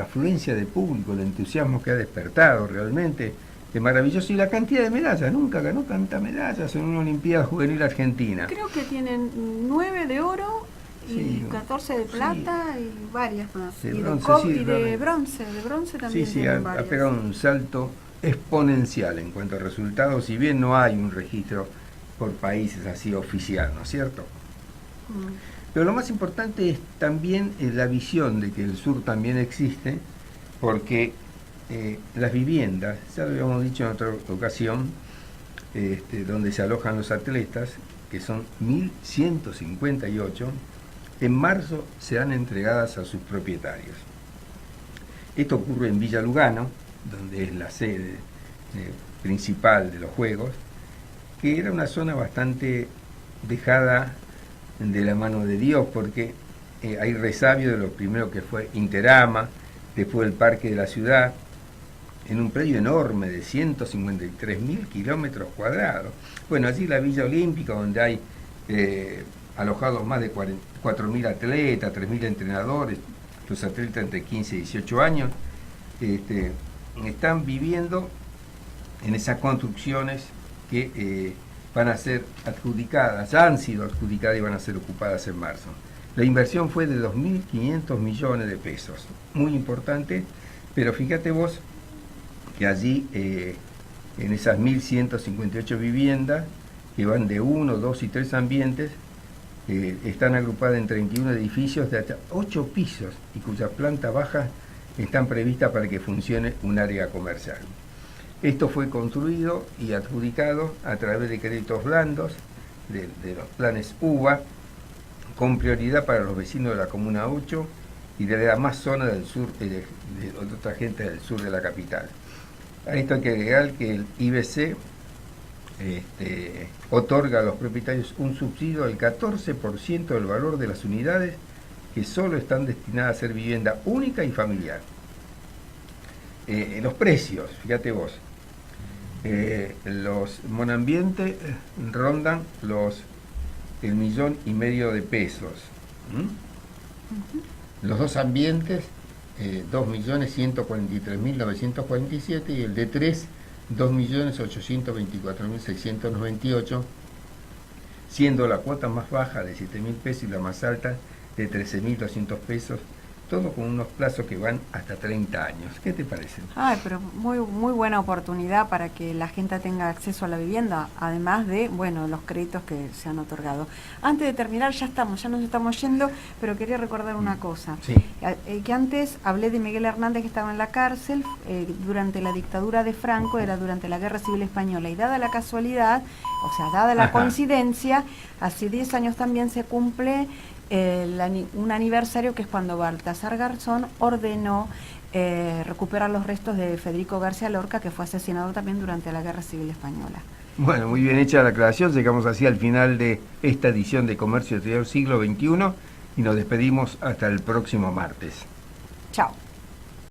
afluencia de público, el entusiasmo que ha despertado realmente es maravilloso, y la cantidad de medallas. Nunca ganó tanta medallas en una Olimpiada Juvenil Argentina. Creo que tienen 9 de oro y Sí, 14 de plata, sí, y varias más. De y bronce, de, sí, y de realmente. bronce también. Sí, ha varias. pegado un salto exponencial en cuanto a resultados, si bien no hay un registro por países así oficial, ¿no es cierto? Pero lo más importante es también la visión de que el sur también existe, porque las viviendas, ya lo habíamos dicho en otra ocasión, donde se alojan los atletas, que son 1.158, en marzo serán entregadas a sus propietarios. Esto ocurre en Villa Lugano, donde es la sede principal de los Juegos, que era una zona bastante dejada de la mano de Dios, porque hay resabio de lo primero que fue Interama, después el Parque de la Ciudad, en un predio enorme de 153.000 kilómetros cuadrados. Bueno, allí la Villa Olímpica, donde hay alojados más de 4.000 atletas, 3.000 entrenadores, los atletas entre 15 y 18 años, están viviendo en esas construcciones que van a ser adjudicadas, ya han sido adjudicadas y van a ser ocupadas en marzo. La inversión fue de 2.500 millones de pesos, muy importante, pero fíjate vos que allí, en esas 1.158 viviendas, que van de 1, 2 y 3 ambientes, están agrupadas en 31 edificios de hasta 8 pisos y cuyas plantas bajas están previstas para que funcione un área comercial. Esto fue construido y adjudicado a través de créditos blandos, de los planes UBA, con prioridad para los vecinos de la Comuna 8 y de la más zona del sur, de otra gente del sur de la capital. A esto hay que agregar que el IBC otorga a los propietarios un subsidio del 14% del valor de las unidades que solo están destinadas a ser vivienda única y familiar. Los precios, fíjate vos, los monoambientes rondan los 1,5 millones de pesos. Los dos ambientes 2.143.947 y el de 3, 2.824.698, siendo la cuota más baja de 7.000 pesos y la más alta de 13.200 pesos, todo con unos plazos que van hasta 30 años. ¿Qué te parece? Ay, pero muy buena oportunidad para que la gente tenga acceso a la vivienda, además de, bueno, los créditos que se han otorgado. Antes de terminar, ya nos estamos yendo, pero quería recordar una cosa. Sí. Que antes hablé de Miguel Hernández, que estaba en la cárcel durante la dictadura de Franco, era durante la Guerra Civil Española, y dada la casualidad, o sea, dada la coincidencia, hace 10 años también se cumple un aniversario, que es cuando Baltasar Garzón ordenó recuperar los restos de Federico García Lorca, que fue asesinado también durante la Guerra Civil Española. Bueno, muy bien hecha la aclaración. Llegamos así al final de esta edición de Comercio Exterior Siglo XXI y nos despedimos hasta el próximo martes. Chao.